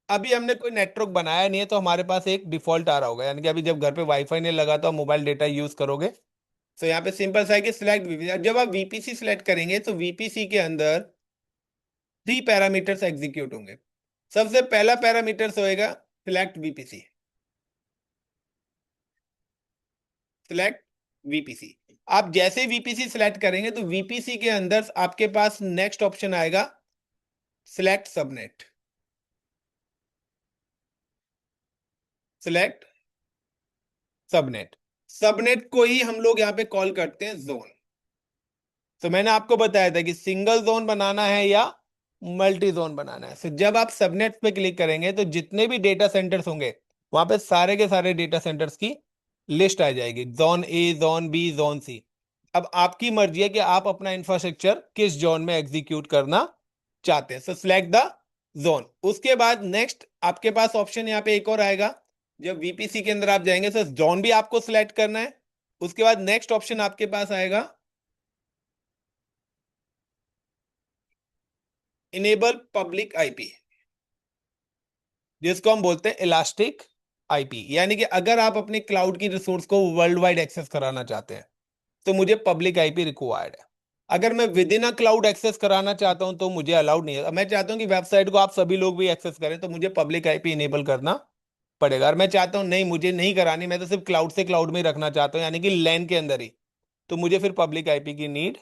अभी हमने कोई नेटवर्क बनाया नहीं है तो हमारे पास एक डिफॉल्ट आ रहा होगा, यानी कि अभी जब घर पे वाईफाई नहीं लगा तो आप मोबाइल डेटा यूज करोगे। तो यहाँ पे सिंपल सा है कि सिलेक्ट VPC। जब आप VPC सिलेक्ट करेंगे तो VPC के अंदर 3 पैरामीटर्स एग्जीक्यूट होंगे। सबसे पहला पैरामीटर्स होएगा सिलेक्ट VPC। Select VPC। आप जैसे VPC सिलेक्ट करेंगे तो VPC के अंदर आपके पास नेक्स्ट ऑप्शन आएगा select subnet. Select subnet. Subnet को ही हम लोग यहाँ पे कॉल करते हैं जोन। तो मैंने आपको बताया था कि सिंगल जोन बनाना है या मल्टी जोन बनाना है। तो जब आप सबनेट पे क्लिक करेंगे तो जितने भी डेटा सेंटर्स होंगे वहां पे सारे के सारे डेटा सेंटर्स की लिस्ट आ जाएगी, zone A, zone B, zone C. अब आपकी मर्जी है कि आप अपना इंफ्रास्ट्रक्चर किस जोन में एग्जीक्यूट करना चाहते हैं। सो सिलेक्ट द जोन। उसके बाद नेक्स्ट आपके पास ऑप्शन यहाँ पे एक और आएगा, जब VPC के अंदर आप जाएंगे तो जोन भी आपको सिलेक्ट करना है। उसके बाद नेक्स्ट ऑप्शन आपके पास आएगा इनेबल पब्लिक IP, जिसको हम बोलते हैं इलास्टिक IP। यानी कि अगर आप अपने क्लाउड की रिसोर्स को वर्ल्ड वाइड एक्सेस कराना चाहते हैं तो मुझे पब्लिक IP रिक्वायर्ड है। अगर मैं within a cloud access कराना चाहता हूं तो मुझे अलाउड नहीं है। मैं चाहता हूं कि वेबसाइट को आप सभी लोग भी एक्सेस करें तो मुझे पब्लिक IP इनेबल करना पड़ेगा। और मैं चाहता हूं नहीं, मुझे नहीं करानी, मैं तो सिर्फ क्लाउड से क्लाउड में ही रखना चाहता हूं, यानी कि लैन के अंदर ही, तो मुझे फिर पब्लिक IP की नीड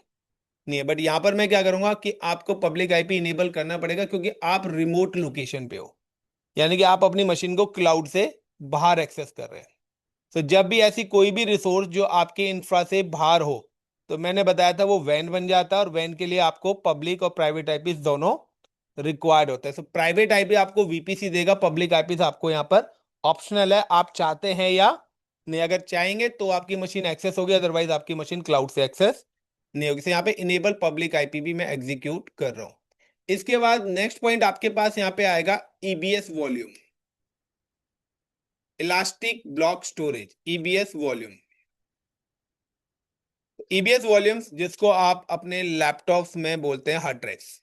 नहीं है। बट यहां पर मैं क्या करूंगा कि आपको पब्लिक IP इनेबल करना पड़ेगा क्योंकि आप रिमोट लोकेशन पे हो, यानी कि आप अपनी मशीन को क्लाउड से बाहर एक्सेस कर रहे हैं। तो जब भी ऐसी कोई भी रिसोर्स जो आपके इंफ्रा से बाहर हो तो मैंने बताया था वो वैन बन जाता है, और वैन के लिए आपको पब्लिक और प्राइवेट आईपी दोनों रिक्वायर्ड होता है। तो प्राइवेट आईपी आपको VPC देगा, पब्लिक आईपी आपको यहाँ पर ऑप्शनल है, आप चाहते हैं या नहीं। अगर चाहेंगे तो आपकी मशीन एक्सेस होगी, अदरवाइज आपकी मशीन क्लाउड से एक्सेस नहीं होगी। तो यहाँ पे इनेबल पब्लिक आईपी भी मैं एग्जीक्यूट कर रहा हूँ। इसके बाद नेक्स्ट पॉइंट आपके पास यहाँ पे आएगा EBS volume, elastic block storage, EBS volume. EBS volumes जिसको आप अपने लैपटॉप्स में बोलते हैं हार्ड ड्राइव्स,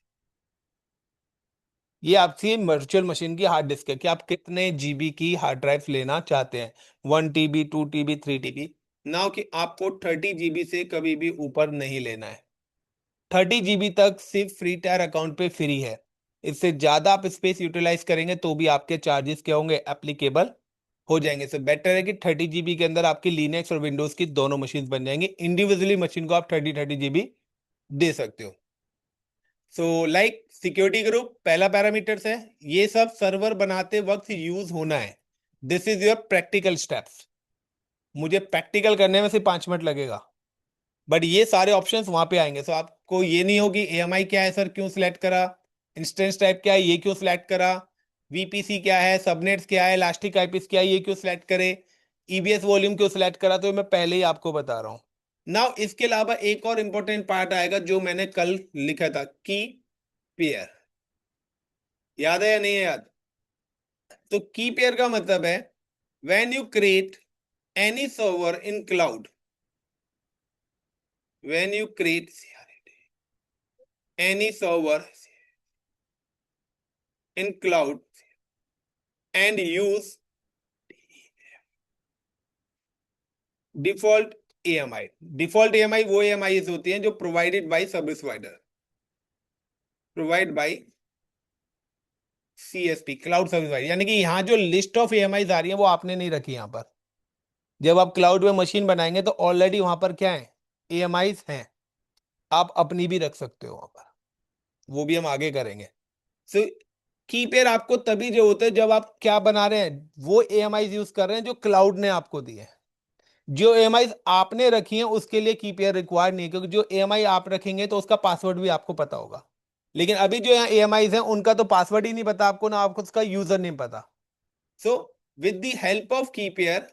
ये आपकी वर्चुअल मशीन की हार्ड डिस्क है कि आप कितने GB की हार्ड ड्राइव लेना चाहते हैं, 1 TB, 2 TB, 3 TB। नाउ कि आपको 30 GB से कभी भी ऊपर नहीं लेना है। 30 GB तक सिर्फ फ्री टायर अकाउंट पे फ्री है। इससे ज्यादा आप स्पेस यूटिलाइज करेंगे तो भी आपके चार्जेस क्या होंगे, एप्लीकेबल हो जाएंगे। सो बेटर है कि 30 GB के अंदर आपकी लिनक्स और विंडोज की दोनों मशीन बन जाएंगी। इंडिविजुअली मशीन को आप 30 दे सकते हो। सो लाइक सिक्योरिटी ग्रुप पहला पैरामीटर्स है, ये सब सर्वर बनाते वक्त यूज होना है। This is your practical steps. मुझे प्रैक्टिकल करने में सिर्फ 5 मिनट लगेगा, बट ये सारे ऑप्शंस वहां पे आएंगे। सो आपको ये नहीं होगी EMI क्या है सर, क्यों सिलेक्ट करा, इंस्टेंस टाइप क्या है, ये क्यों सिलेक्ट करा, VPC क्या है, सबनेट्स क्या है, इलास्टिक आईपीस क्या है, ये क्यों सिलेक्ट करे, EBS वॉल्यूम क्यों सिलेक्ट करा, तो मैं पहले ही आपको बता रहा हूँ। नाउ इसके अलावा एक और इंपॉर्टेंट पार्ट आएगा जो मैंने कल लिखा था, की पेयर। याद है या नहीं है याद? तो की पेयर का मतलब है when you create any server in cloud, when you create any server in cloud and use default EMI, default EMI वो EMI होती हैं जो provided by service provider, provide by CSP, cloud service provider. यानी कि यहाँ जो लिस्ट ऑफ EMI आ रही है वो आपने नहीं रखी यहाँ पर। जब आप क्लाउड में मशीन बनाएंगे तो ऑलरेडी वहां पर क्या है, EMI हैं। आप अपनी भी रख सकते हो वहां पर, वो भी हम आगे करेंगे। सो की पेयर आपको तभी जो होता है जब आप क्या बना रहे हैं, वो EMI यूज कर रहे हैं जो क्लाउड ने आपको दिए हैं। जो EMI आपने रखी है उसके लिए की पेयर रिक्वायर्ड नहीं है, क्योंकि जो EMI आप रखेंगे तो उसका पासवर्ड भी आपको पता होगा। लेकिन अभी जो यहाँ EMI हैं उनका तो पासवर्ड ही नहीं पता आपको, ना आपको उसका यूजर नेम पता। So with the help of की pair,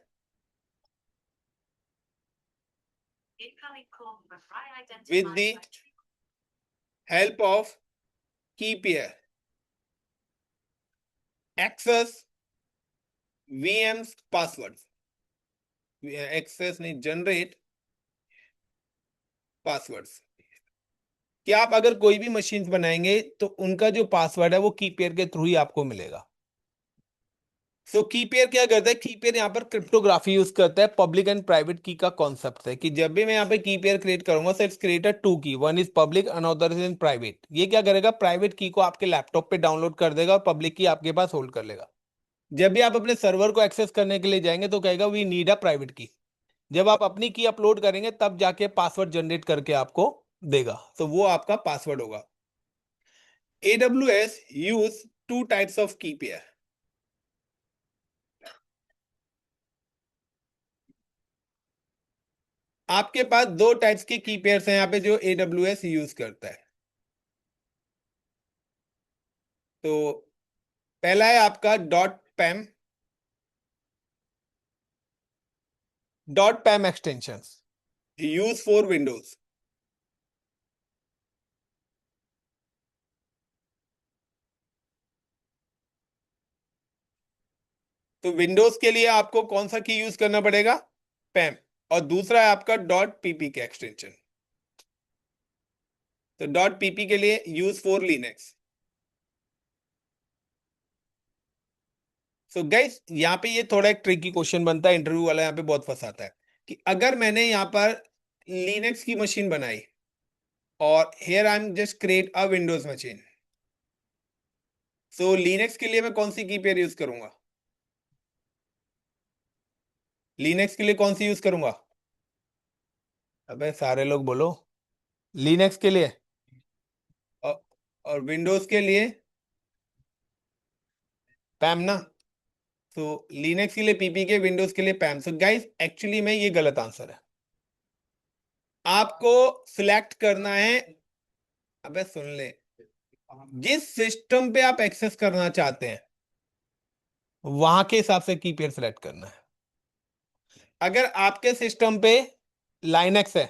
with the help of key pair, access VM's passwords, access नहीं, generate passwords। कि आप अगर कोई भी मशीन बनाएंगे तो उनका जो पासवर्ड है वो की पेयर के थ्रू ही आपको मिलेगा। सो की पेयर क्या करता है, की पेयर यहाँ पर क्रिप्टोग्राफी यूज करता है। पब्लिक एंड प्राइवेट की का कॉन्सेप्ट है कि जब भी मैं यहाँ पे की पेयर क्रिएट करूंगा सो इट्स क्रिएटेड टू की, one is public another is in private. ये क्या करेगा, प्राइवेट की को आपके लैपटॉप पे डाउनलोड कर देगा और पब्लिक की आपके पास होल्ड कर लेगा। जब भी आप अपने सर्वर को एक्सेस करने के लिए जाएंगे तो कहेगा वी नीड अ प्राइवेट की। जब आप अपनी की अपलोड करेंगे तब जाके पासवर्ड जनरेट करके आपको देगा, तो वो आपका पासवर्ड होगा। AWS use two types of की पेयर। आपके पास दो टाइप्स के की पेयर्स हैं यहाँ पे जो AWS यूज करता है। तो पहला है आपका dot पैम, dot पैम extension use for Windows. तो विंडोज के लिए आपको कौन सा की यूज करना पड़ेगा, पैम। और दूसरा है आपका डॉट पीपी के एक्सटेंशन। तो डॉट पीपी के लिए use for Linux. So guys यहाँ पे ये थोड़ा एक ट्रिकी क्वेश्चन बनता है, इंटरव्यू वाला यहाँ पे बहुत फंसाता है कि अगर मैंने यहाँ पर लिनक्स की मशीन बनाई और here I am just create a Windows machine, so Linux के लिए मैं कौन सी की पेयर यूज करूंगा, लिनक्स के लिए कौन सी यूज करूंगा? अबे सारे लोग बोलो। लिनक्स के लिए और, और विंडोज के लिए पैम ना। तो लिनक्स के लिए पीपी के, विंडोज के लिए पैम। सो गाइस एक्चुअली में ये गलत आंसर है। आपको सिलेक्ट करना है, अबे सुन ले, जिस सिस्टम पे आप एक्सेस करना चाहते हैं वहां के हिसाब से की पेयर सिलेक्ट करना है। अगर आपके सिस्टम पे लाइनक्स है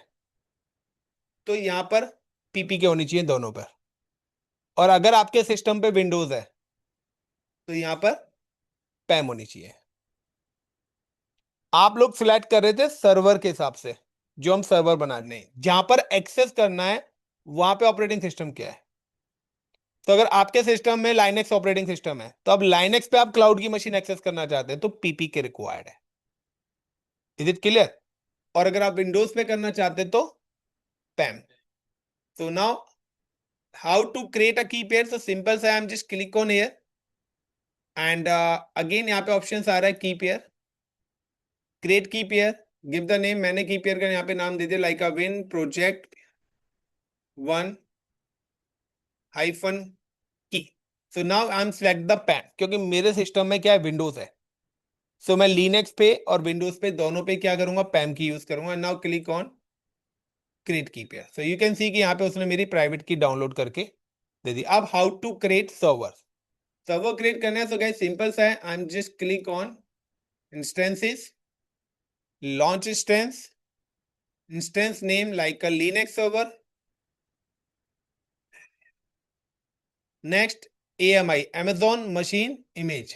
तो यहां पर पीपी के होनी चाहिए दोनों पर, और अगर आपके सिस्टम पे विंडोज है तो यहां पर पैम होनी चाहिए। आप लोग सिलेक्ट कर रहे थे सर्वर के हिसाब से, जो हम सर्वर बना रहे हैं जहां पर एक्सेस करना है वहां पे ऑपरेटिंग सिस्टम क्या है। तो अगर आपके सिस्टम में लाइनक्स ऑपरेटिंग सिस्टम है तो अब लाइनक्स पे आप क्लाउड की मशीन एक्सेस करना चाहते हैं तो पीपी के रिक्वायर्ड है। Is it clear? और अगर आप विंडोज पे करना चाहते तो PEM. So now how to create a key pair, so simple सा, I am just click on here and again यहाँ पे ऑप्शन आ रहा है key pair, create key pair, give the name. मैंने की पेयर का यहाँ पे नाम दे दिया like a win project one hyphen key. So now I am select the पैम, क्योंकि मेरे सिस्टम में क्या है, विंडोज है। सो मैं लिनक्स पे और विंडोज पे दोनों पे क्या करूंगा, पैम की यूज करूंगा। Now click on create key pair. So you can see कि यहाँ पे उसने मेरी प्राइवेट की डाउनलोड करके दे दी। अब how to create server, server create करना है। सो गाइस सिंपल सा है, I am just click on instances, launch instance, instance name like a Linux server. Next, AMI, Amazon Machine Image,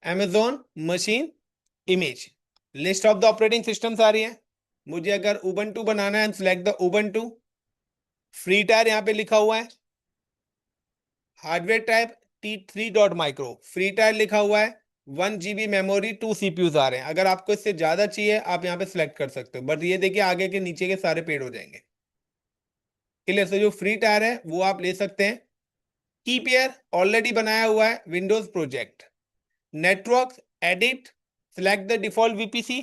Amazon Machine Image, list of the operating systems आ रही है। मुझे अगर उबंटू बनाना है, select the Ubuntu. Free tier यहाँ पे लिखा हुआ है, hardware type T3.micro, free tyre लिखा हुआ है। 1 GB मेमोरी, 2 CPUs आ रहे हैं। अगर आपको इससे ज्यादा चाहिए आप यहाँ पे सिलेक्ट कर सकते हो, बट ये देखिए आगे के नीचे के सारे पेड हो जाएंगे। क्लियर? तो जो फ्री टायर है वो आप ले सकते हैं। की पेयर ऑलरेडी बनाया हुआ है, Windows project. Network, edit, select the default VPC,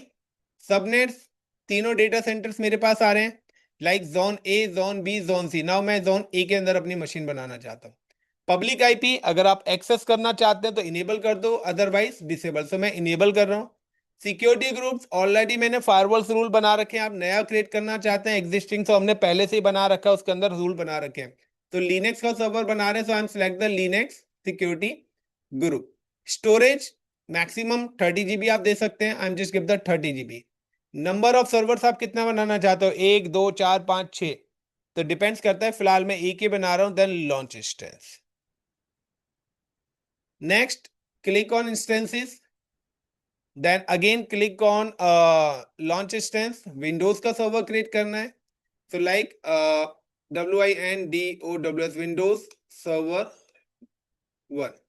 subnets, तीनों डेटा सेंटर्स मेरे पास आ रहे हैं, like zone A, zone B, zone C. Now मैं जोन ए के अंदर अपनी मशीन बनाना चाहता हूँ। पब्लिक आईपी अगर आप एक्सेस करना चाहते हैं तो इनेबल कर दो, अदरवाइज डिसेबल। सो मैं इनेबल कर रहा हूँ। सिक्योरिटी ग्रुप्स ऑलरेडी मैंने फायरवॉल्स रूल बना रखे हैं, आप नया क्रिएट करना चाहते हैं एग्जिस्टिंग, तो हमने पहले से ही बना रखा है, उसके अंदर रूल बना रखे हैं। तो लिनक्स का सर्वर बना रहे हैं, so I am select the Linux security group. Storage maximum 30 GB आप दे सकते हैं, I am just give the 30 GB। Number of servers आप कितना बनाना चाहते हो, 1 2 4 5 6, तो डिपेंड्स करता है। फिलहाल मैं एक ही बना रहा हूं। Then launch instance. Next, click on instances, then again click on launch instance. Windows का सर्वर क्रिएट करना है, तो like WINDOWS Windows server 1।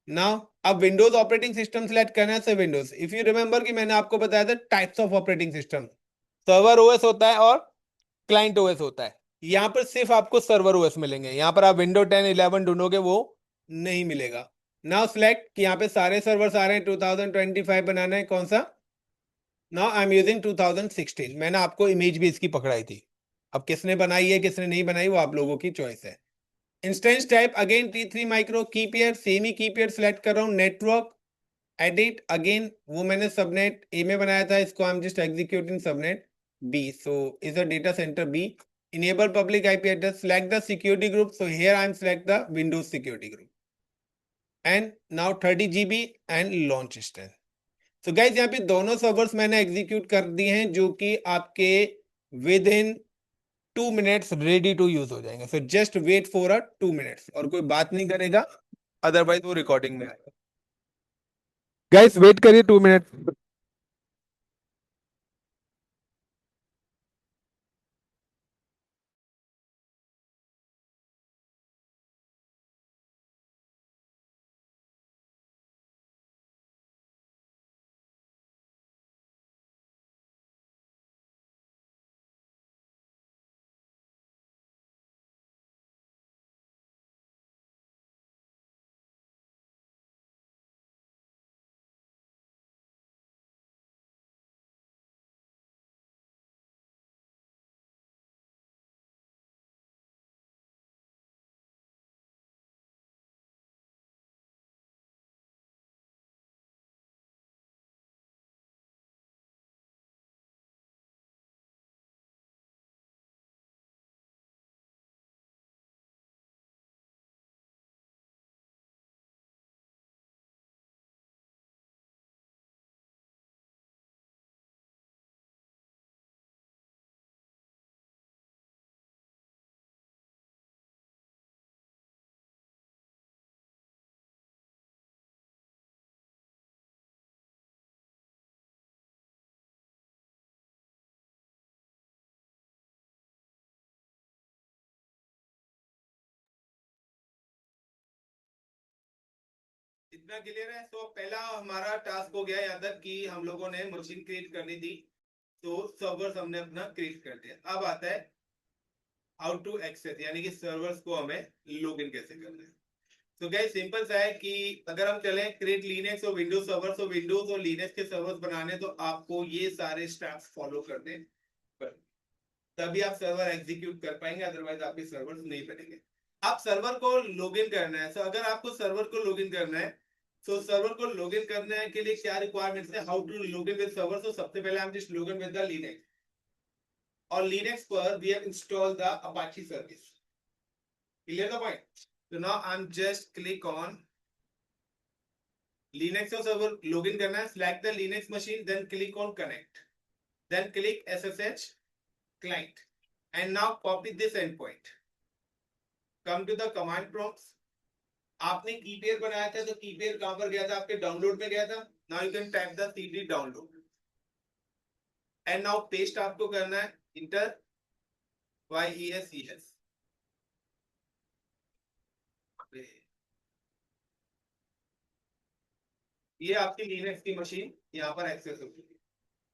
Now अब विंडोज ऑपरेटिंग सिस्टम सिलेक्ट करना है, so Windows. If you remember कि मैंने आपको बताया था types of operating system, server OS होता है और क्लाइंट ओएस होता है। यहाँ पर सिर्फ आपको सर्वर ओएस मिलेंगे, यहाँ पर आप विंडो 10 11 ढूंढोगे वो नहीं मिलेगा। नाउ सिलेक्ट कि यहाँ पे सारे सर्वर्स आ रहे हैं, 2025 बनाना है, कौन सा। Now I am using 2016। मैंने आपको इमेज भी इसकी पकड़ाई थी। अब किसने बनाई है किसने नहीं बनाई वो आप लोगों की चॉइस है। Instance type again T3 micro, की पेयर सेम ही की पेयर सिलेक्ट कर रहा हूँ। नेटवर्क, एडिट अगेन वो मैंने सबनेट ए में बनाया था, इसको I am just executing subnet B, so is a data center B. enable public IP address, select the security group, so here I am select the Windows security group, and now 30 GB and launch instance। so guys यहाँ पे दोनों सर्वर्स मैंने एग्जीक्यूट कर दिए हैं, जो कि आपके within 2 minutes ready to use हो जाएंगे। So just wait for a 2 minutes, और कोई बात नहीं करेगा, अदरवाइज वो रिकॉर्डिंग में आएगा। गाइस वेट करिए 2 मिनट। इतना क्लियर है? तो पहला हमारा टास्क हो गया यहाँ तक कि हम लोगों ने मशीन क्रिएट करनी थी, तो सर्वर्स हमने अपना क्रिएट कर दिया। अब आता है हाउ टू एक्सेस, यानी कि सर्वर्स को हमें लॉगिन कैसे करना है। तो गाइस सिंपल सा है कि अगर हम चलें क्रिएट लिनक्स और विंडोज सर्वर्स, और विंडोज और लिनक्स के सर्वर्स बनाने, तो आपको ये सारे स्टेप्स फॉलो करने पड़ेंगे, तभी आप सर्वर एग्जीक्यूट कर पाएंगे, अदरवाइज आपके सर्वर्स नहीं बनेंगे। आप सर्वर को लॉगिन करना है, तो अगर आपको सर्वर को लॉगिन करना है, तो सर्वर को लॉगिन करने के लिए क्या रिक्वायरमेंट्स है, how to login with server. तो सबसे पहले हम just login with the Linux, और लिनक्स पर we have installed the Apache service. Clear the point? तो now I am just click on Linux और सर्वर लॉगिन करना है, select the Linux machine, then click on connect, then click SSH client, and now copy this endpoint, come to the command prompts। आपने की पेयर बनाया था, तो की पेयर कहां पर गया था, आपके डाउनलोड में गया था। Now you can type the CD download, and now paste आपको करना है, इंटर YES। ये आपकी लिनक्स की मशीन यहाँ पर एक्सेस होगी।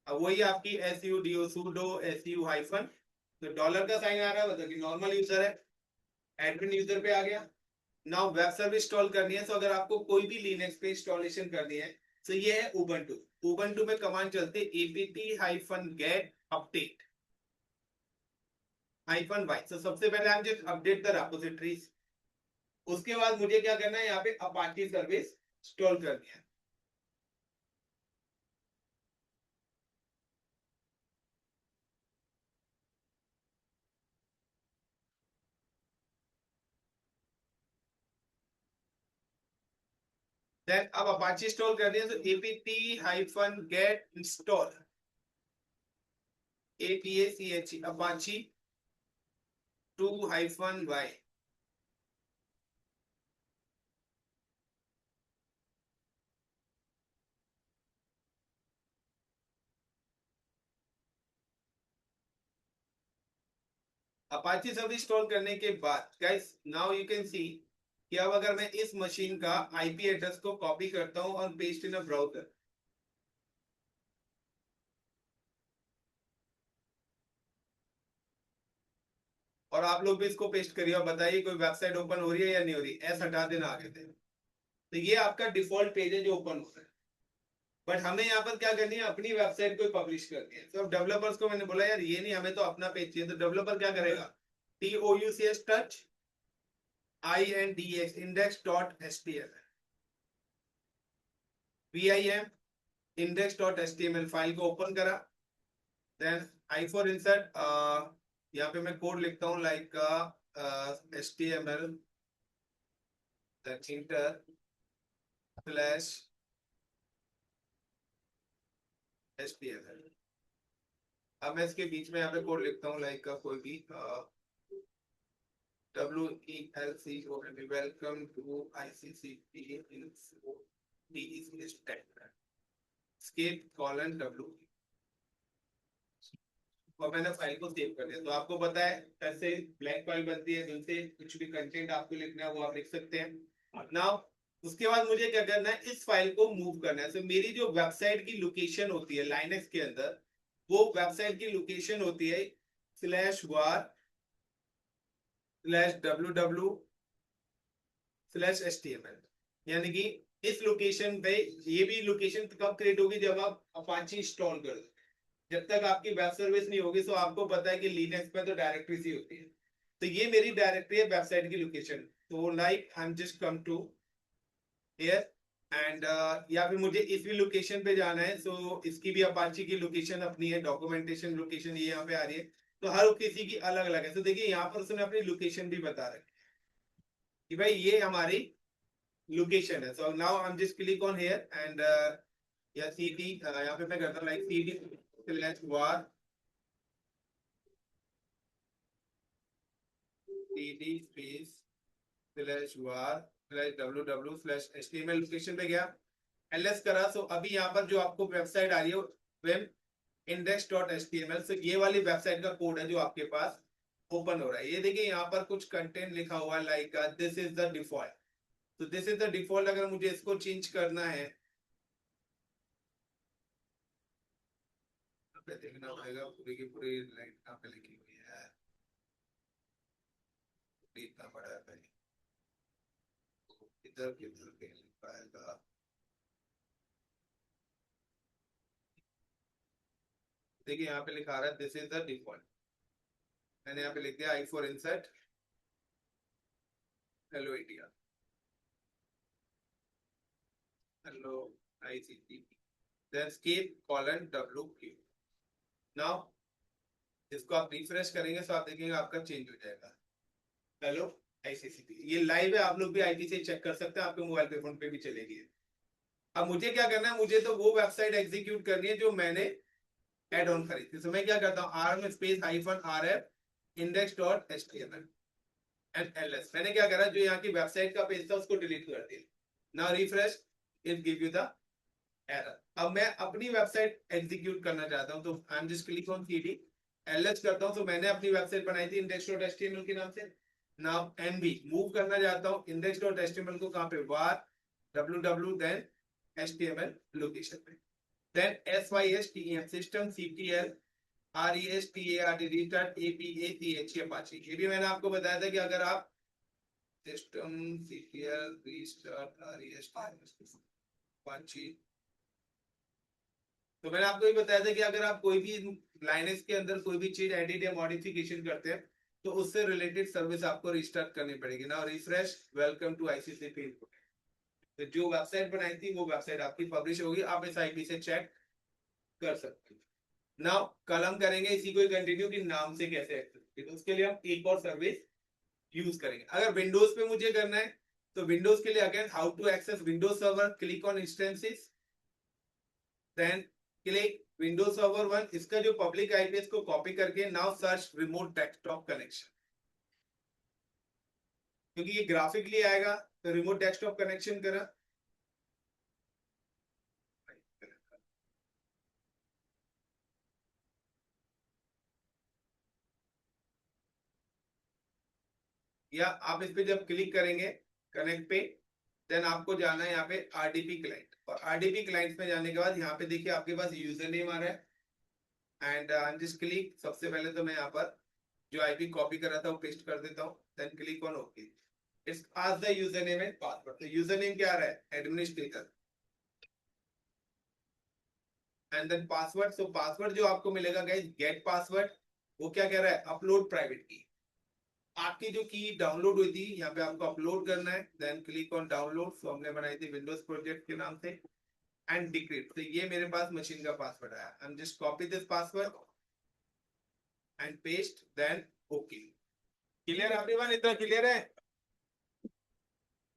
अब वही आपकी sudo sudo su हाइफन, तो डॉलर का साइन आ रहा है, मतलब कि नॉर्मल यूजर है, एडमिन यूजर पे आ गया। नाउ वेब सर्विस इंस्टॉल करनी है, तो अगर आपको कोई भी लिनक्स पे इंस्टॉलेशन करनी है, तो ये है उबंटू। उबंटू में कमांड चलती है apt-get update -y। तो सबसे पहले हम जस्ट अपडेट द रेपोजिटरीज। उसके बाद मुझे क्या करना है, यहाँ पे अपाची सर्विस इंस्टॉल करनी है। देन अब अपाची इंस्टॉल करनी है, तो apt-get install apache apache 2-y। Apache service install करने के बाद guys now you can see कि अब अगर मैं इस मशीन का आईपी एड्रेस को कॉपी करता हूं और पेस्ट इन अ ब्राउजर, और आप लोग भी इसको पेस्ट करिए और बताइए कोई वेबसाइट ओपन हो रही है या नहीं हो रही। एस हटा देना आगे थे, तो ये आपका डिफॉल्ट पेज है जो ओपन हो रहा है। बट हमें यहाँ पर क्या करनी है, अपनी वेबसाइट को पब्लिश करनी है। तो अब डेवलपर्स को मैंने बोला यार ये नहीं, हमें तो अपना पेज चाहिए। तो डेवलपर क्या करेगा, TOUCS touch INDEX index.html VIM index.html file को ओपन करा। देन I for insert, यहाँ पे मैं कोड लिखता हूँ like HTML inter slash HTML। अब मैं इसके बीच में यहाँ पे कोड लिखता हूँ लाइक कोई भी WELC welcome to ICCP info escape colon W, और मैंने फाइल को सेव कर दिया। तो आपको पता है कैसे ब्लैंक फाइल बनती है, जिनसे कुछ भी कंटेंट आपको लिखना है वो आप लिख सकते हैं। नाउ उसके बाद मुझे क्या करना है, इस फाइल को मूव करना है। तो मेरी जो वेबसाइट की लोकेशन होती है लाइनेक्स के अंदर, वो वेबसाइट की लोकेशन होती है /var/www/html। यानी कि इस लोकेशन पे, ये भी लोकेशन कब क्रिएट होगी, जब आप अपाची इंस्टॉल कर दो। जब तक आपकी वेब सर्विस नहीं होगी, तो आपको पता है कि लिनक्स पे तो डायरेक्टरी सी होती है। तो ये मेरी डायरेक्टरी है वेबसाइट की लोकेशन। तो like I am just come to here and या फिर मुझे इस भी लोकेशन पे जाना है, सो इसकी भी अपाची की लोकेशन अपनी है, डॉक्यूमेंटेशन लोकेशन ये यहाँ पे आ रही है। तो हर किसी की अलग अलग है। तो देखिए यहाँ पर उसने अपनी लोकेशन भी बता रखी है कि भाई ये हमारी लोकेशन है। So now I am just click on here and या cd, यहाँ पे मैं करता हूँ लाइक cd/var cd/var/www/html लोकेशन पे गया, ls करा। सो अभी यहाँ पर जो आपको वेबसाइट आ रही है वेब index.html, से ये वाली वेबसाइट का कोड है जो आपके पास ओपन हो रहा है। ये देखिए यहाँ पर कुछ कंटेंट लिखा हुआ है like this is the default. तो दिस इज द डिफॉल्ट, अगर मुझे इसको चेंज करना है पे देखना पड़ेगा पूरी की पूरी लाइन कहाँ पे लिखी हुई है, इतना बड़ा है भाई, इधर किधर पे लिख पाएगा। देखिए यहाँ पे लिखा रहा है दिस इज द डिफॉल्ट। मैंने यहाँ पे लिख दिया I for insert hello India, hello ICT, then escape colon WQ। Now इसको आप रिफ्रेश करेंगे तो आप देखेंगे आपका चेंज हो जाएगा। हेलो ICCP, ये लाइव है, आप लोग भी आईटी से चेक कर सकते हैं, आपके मोबाइल पे फोन पे भी चलेगी। अब मुझे क्या करना है, मुझे तो वो वेबसाइट एग्जीक्यूट करनी है जो मैंने एड ऑन खरीदी। तो मैं क्या करता हूँ, rm space -rf index.html and ls। मैंने क्या करा, जो यहाँ की वेबसाइट का पेज था उसको डिलीट कर दिया। Now refresh, it give you the error. अब मैं अपनी वेबसाइट एग्जीक्यूट करना चाहता हूँ, तो आई am just click on cd ls करता हूँ। तो मैंने अपनी वेबसाइट बनाई थी index.html के नाम से। नाउ nb मूव करना चाहता हूँ index.html को कहाँ पे, var www then HTML location पे। Then SYSTEM system CTL RESTART restart APACH Apache. ये भी मैंने आपको बताया था कि अगर आप system CTL restart RESTART Apache, तो मैंने आपको ये बताया था कि अगर आप कोई भी लाइनेक्स के अंदर कोई भी चीज एडिट या मॉडिफिकेशन करते हैं तो उससे रिलेटेड सर्विस आपको रिस्टार्ट करनी पड़ेगी ना। Refresh welcome to ICC field. तो जो वेबसाइट बनाई थी वो वेबसाइट आपकी पब्लिश होगी, आप इस आईपी से चेक कर सकते हो। नाउ कल हम करेंगे इसी को कंटिन्यू कि नाम से कैसे एक्सेस, तो उसके लिए हम एक और सर्विस यूज करेंगे। अगर विंडोज पे मुझे करना है तो विंडोज के लिए again how to access Windows server, click on instances, then click Windows server 1, इसका जो पब्लिक आईपी है इसको कॉपी करके now search remote desktop connection, क्योंकि ये ग्राफिकली आएगा तो रिमोट डेस्कटॉप कनेक्शन करा। या आप इस पे जब क्लिक करेंगे कनेक्ट पे, देन आपको जाना है यहाँ पे आरडीपी क्लाइंट, और आरडीपी क्लाइंट में जाने के बाद यहाँ पे देखिए आपके पास यूजर नेम आ रहा है एंड जस्ट क्लिक। सबसे पहले तो मैं यहाँ पर जो आईपी कॉपी कर रहा था वो पेस्ट कर देता हूँ, then click on okay. It's ask the user name and password. तो यूजर नेम क्या आ रहा है, administrator, and then password. So password जो आपको मिलेगा गाइस गेट पासवर्ड, वो क्या कह रहा है, अपलोड प्राइवेट की। आपकी जो की डाउनलोड हुई थी यहाँ पे आपको अपलोड करना है, देन क्लिक ऑन डाउनलोड। सो हमने बनाई थी विंडोज प्रोजेक्ट के नाम से एंड डिक्रिप्ट। तो ये मेरे पास मशीन का पासवर्ड आया, I am just copy this password and paste, then okay. Clear everyone, इतना क्लियर है?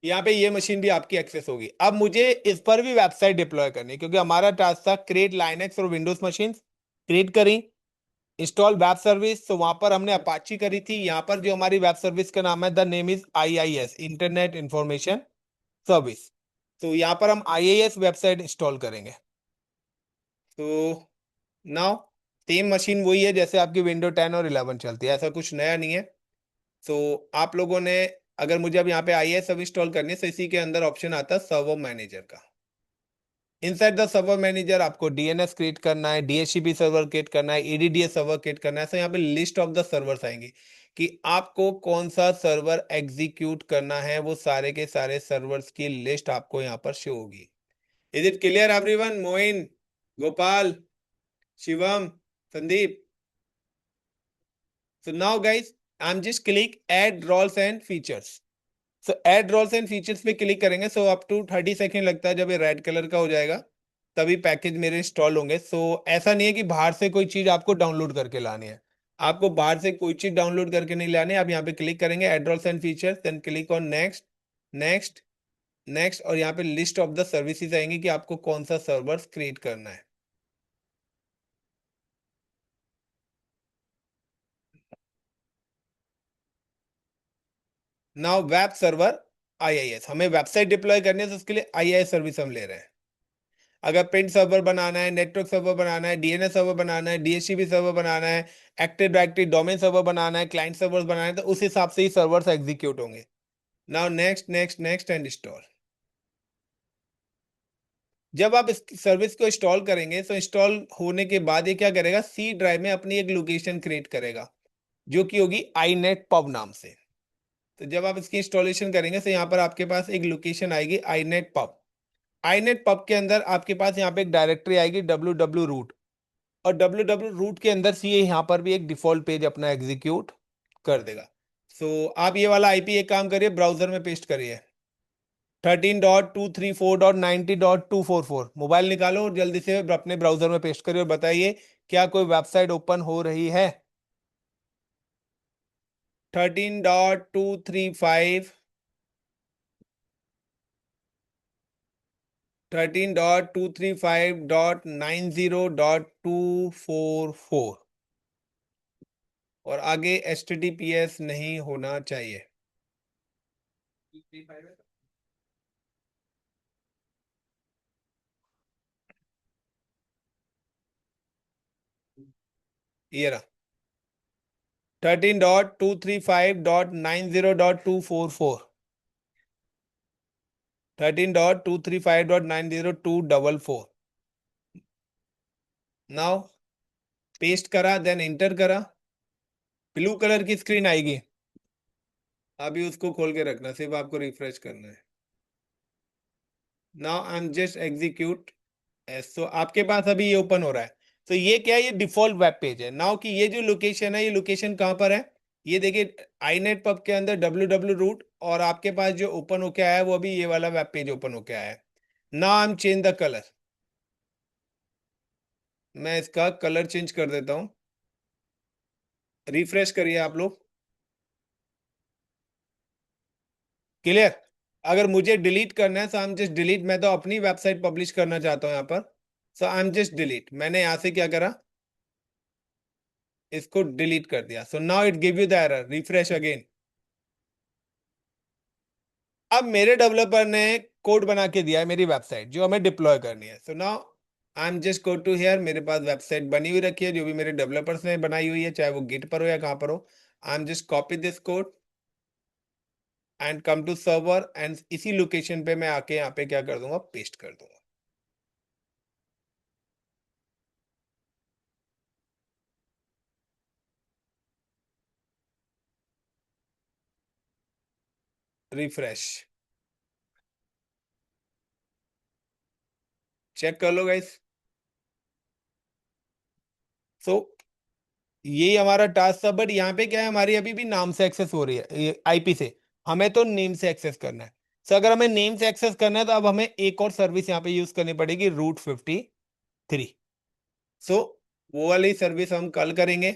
यहाँ पे ये मशीन भी आपकी एक्सेस होगी। अब मुझे इस पर भी वेबसाइट डिप्लॉय करनी है, क्योंकि हमारा टास्क था क्रिएट लाइनेक्स और विंडोज मशीन। क्रिएट करी, इंस्टॉल वेब सर्विस, तो वहां पर हमने अपाची करी थी। यहाँ पर जो हमारी वेब सर्विस का नाम है the name is IIS, internet information service. तो यहाँ पर हम IIS वेबसाइट इंस्टॉल करेंगे। तो नाउ सेम मशीन वही है जैसे आपकी विंडो 10 और 11 चलती है, ऐसा कुछ नया नहीं है। तो आप लोगों ने अगर मुझे अब यहाँ पे IIS सब इंस्टॉल करनी है तो इसी के अंदर ऑप्शन आता है सर्वर मैनेजर का। इनसाइड द सर्वर मैनेजर आपको DNS क्रिएट करना है, DHCP सर्वर क्रिएट करना है, EDDS सर्वर क्रिएट करना है। तो यहाँ पे लिस्ट ऑफ द सर्वर्स आएंगे कि आपको कौन सा सर्वर एग्जीक्यूट करना है, वो सारे के सारे सर्वर्स की लिस्ट आपको यहाँ पर शो होगी। Is it clear everyone? Moin, Gopal, Shivam, Sandeep? So now guys, I'm just click add roles and features. So add roles and features पे क्लिक करेंगे, so up to 30 सेकेंड लगता है। जब ये रेड कलर का हो जाएगा तभी पैकेज मेरे इंस्टॉल होंगे। सो ऐसा नहीं है कि बाहर से कोई चीज आपको डाउनलोड करके लानी है, आपको बाहर से कोई चीज डाउनलोड करके नहीं लानी है। आप यहाँ पे क्लिक करेंगे add roles and features, then click on next, next, next, और यहाँ पे लिस्ट ऑफ द सर्विसेज आएंगी कि आपको कौन सा सर्वर क्रिएट करना है। नाउ वेब सर्वर IIS, हमें वेबसाइट डिप्लॉय करनी है तो उसके लिए IIS सर्विस हम ले रहे हैं। अगर प्रिंट सर्वर बनाना है, नेटवर्क सर्वर बनाना है, DNS सर्वर बनाना है, DHCP सर्वर बनाना है, एक्टिव डायरेक्टरी डोमेन सर्वर बनाना है, क्लाइंट सर्वर बनाना है, तो उस हिसाब से ही सर्वर्स एग्जीक्यूट होंगे। Now next, next, next and install. जब आप इस सर्विस को इंस्टॉल करेंगे तो इंस्टॉल होने के बाद ये क्या करेगा, C ड्राइव में अपनी एक लोकेशन क्रिएट करेगा जो कि होगी inet pub नाम से। तो जब आप इसकी इंस्टॉलेशन करेंगे तो यहाँ पर आपके पास एक लोकेशन आएगी inet pub। inet pub के अंदर आपके पास यहाँ पे एक डायरेक्टरी आएगी www root, और www रूट के अंदर से ये यहाँ पर भी एक डिफॉल्ट पेज अपना एग्जीक्यूट कर देगा। सो आप ये वाला आईपी एक काम करिए, ब्राउजर में पेस्ट करिए 13.234.90.244। मोबाइल निकालो और जल्दी से अपने ब्राउजर में पेस्ट करिए और बताइए क्या कोई वेबसाइट ओपन हो रही है। 13.235, 13.235.90.244, और आगे HTTPS नहीं होना चाहिए। ये रहा 13.235.90.244। 13.235.90244 नाउ पेस्ट करा, देन इंटर करा, ब्लू कलर की स्क्रीन आएगी। अभी उसको खोल के रखना, सिर्फ आपको रिफ्रेश करना है। Now I am just execute S, तो आपके पास अभी ये ओपन हो रहा है। तो ये क्या है, ये डिफॉल्ट वेब पेज है। नाउ कि ये जो लोकेशन है, ये लोकेशन कहाँ पर है, ये देखिए आईनेट पब के अंदर www रूट, और आपके पास जो ओपन होके आया है वो अभी ये वाला वेब पेज ओपन होके आया है। Now I M change the colour, मैं इसका कलर चेंज कर देता हूँ। रिफ्रेश करिए आप लोग, क्लियर। अगर मुझे डिलीट करना है तो आई एम जस्ट डिलीट, मैं तो अपनी वेबसाइट पब्लिश करना चाहता हूँ यहाँ पर, सो आई एम जस्ट डिलीट। मैंने यहाँ से क्या करा, इसको डिलीट कर दिया। So now it give you the error, refresh again. अब मेरे डेवलपर ने कोड बना के दिया है मेरी वेबसाइट जो हमें डिप्लॉय करनी है। So now I am just go to here, मेरे पास वेबसाइट बनी हुई रखी है जो भी मेरे डेवलपर्स ने बनाई हुई है, चाहे वो गिट पर हो या कहाँ पर हो। I am just copy this code and come to server, and इसी लोकेशन पे मैं आके यहाँ पे क्या कर दूंगा, पेस्ट कर दूंगा। रिफ्रेश, चेक कर लो गाइस। सो यही हमारा टास्क था, बट यहाँ पे क्या है, हमारी अभी भी नाम से एक्सेस हो रही है, आईपी से। हमें तो नेम से एक्सेस करना है। सो अगर हमें नेम से एक्सेस करना है तो अब हमें एक और सर्विस यहाँ पे यूज करनी पड़ेगी, रूट 53। सो वो वाली सर्विस हम कल करेंगे।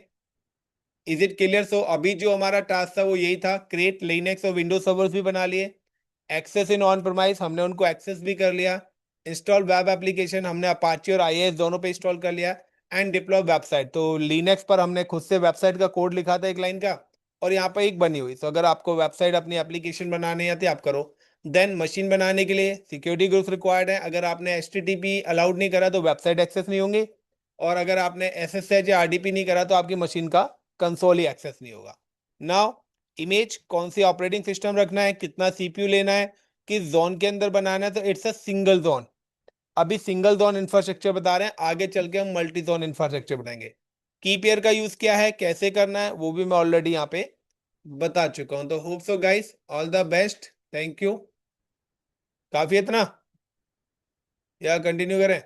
Is it clear. सो अभी जो हमारा टास्क था वो यही था, क्रिएट लिनक्स और विंडोज सर्वर्स भी बना लिए, एक्सेस इन ऑन प्रोमाइस हमने उनको एक्सेस भी कर लिया, इंस्टॉल वेब एप्लीकेशन हमने अपाचे और आईएएस दोनों पे इंस्टॉल कर लिया, एंड डिप्लॉय वेबसाइट। तो लिनक्स पर हमने खुद से वेबसाइट का कोड लिखा था एक लाइन का, और यहाँ पर एक बनी हुई। तो अगर आपको वेबसाइट अपनी एप्लीकेशन बनाने आती है आप करो। देन मशीन बनाने के लिए सिक्योरिटी ग्रुप्स रिक्वायर्ड है, अगर आपने एचटीटीपी अलाउड नहीं करा तो वेबसाइट एक्सेस नहीं होंगे, और अगर आपने एसएसएच या आरडीपी नहीं करा तो आपकी मशीन का कंसोल ही एक्सेस नहीं होगा। नाउ इमेज कौन सी ऑपरेटिंग सिस्टम रखना है, कितना सीपीयू लेना है, किस जोन के अंदर बनाना है, तो इट्स अ सिंगल जोन। अभी सिंगल जोन इंफ्रास्ट्रक्चर बता रहे हैं, आगे चल के हम मल्टी जोन इंफ्रास्ट्रक्चर बनाएंगे। की पेयर का यूज क्या है, कैसे करना है, वो भी मैं ऑलरेडी यहाँ पे बता चुका हूं। तो hope so guys, all the best, thank you. काफी इतना या कंटिन्यू करें।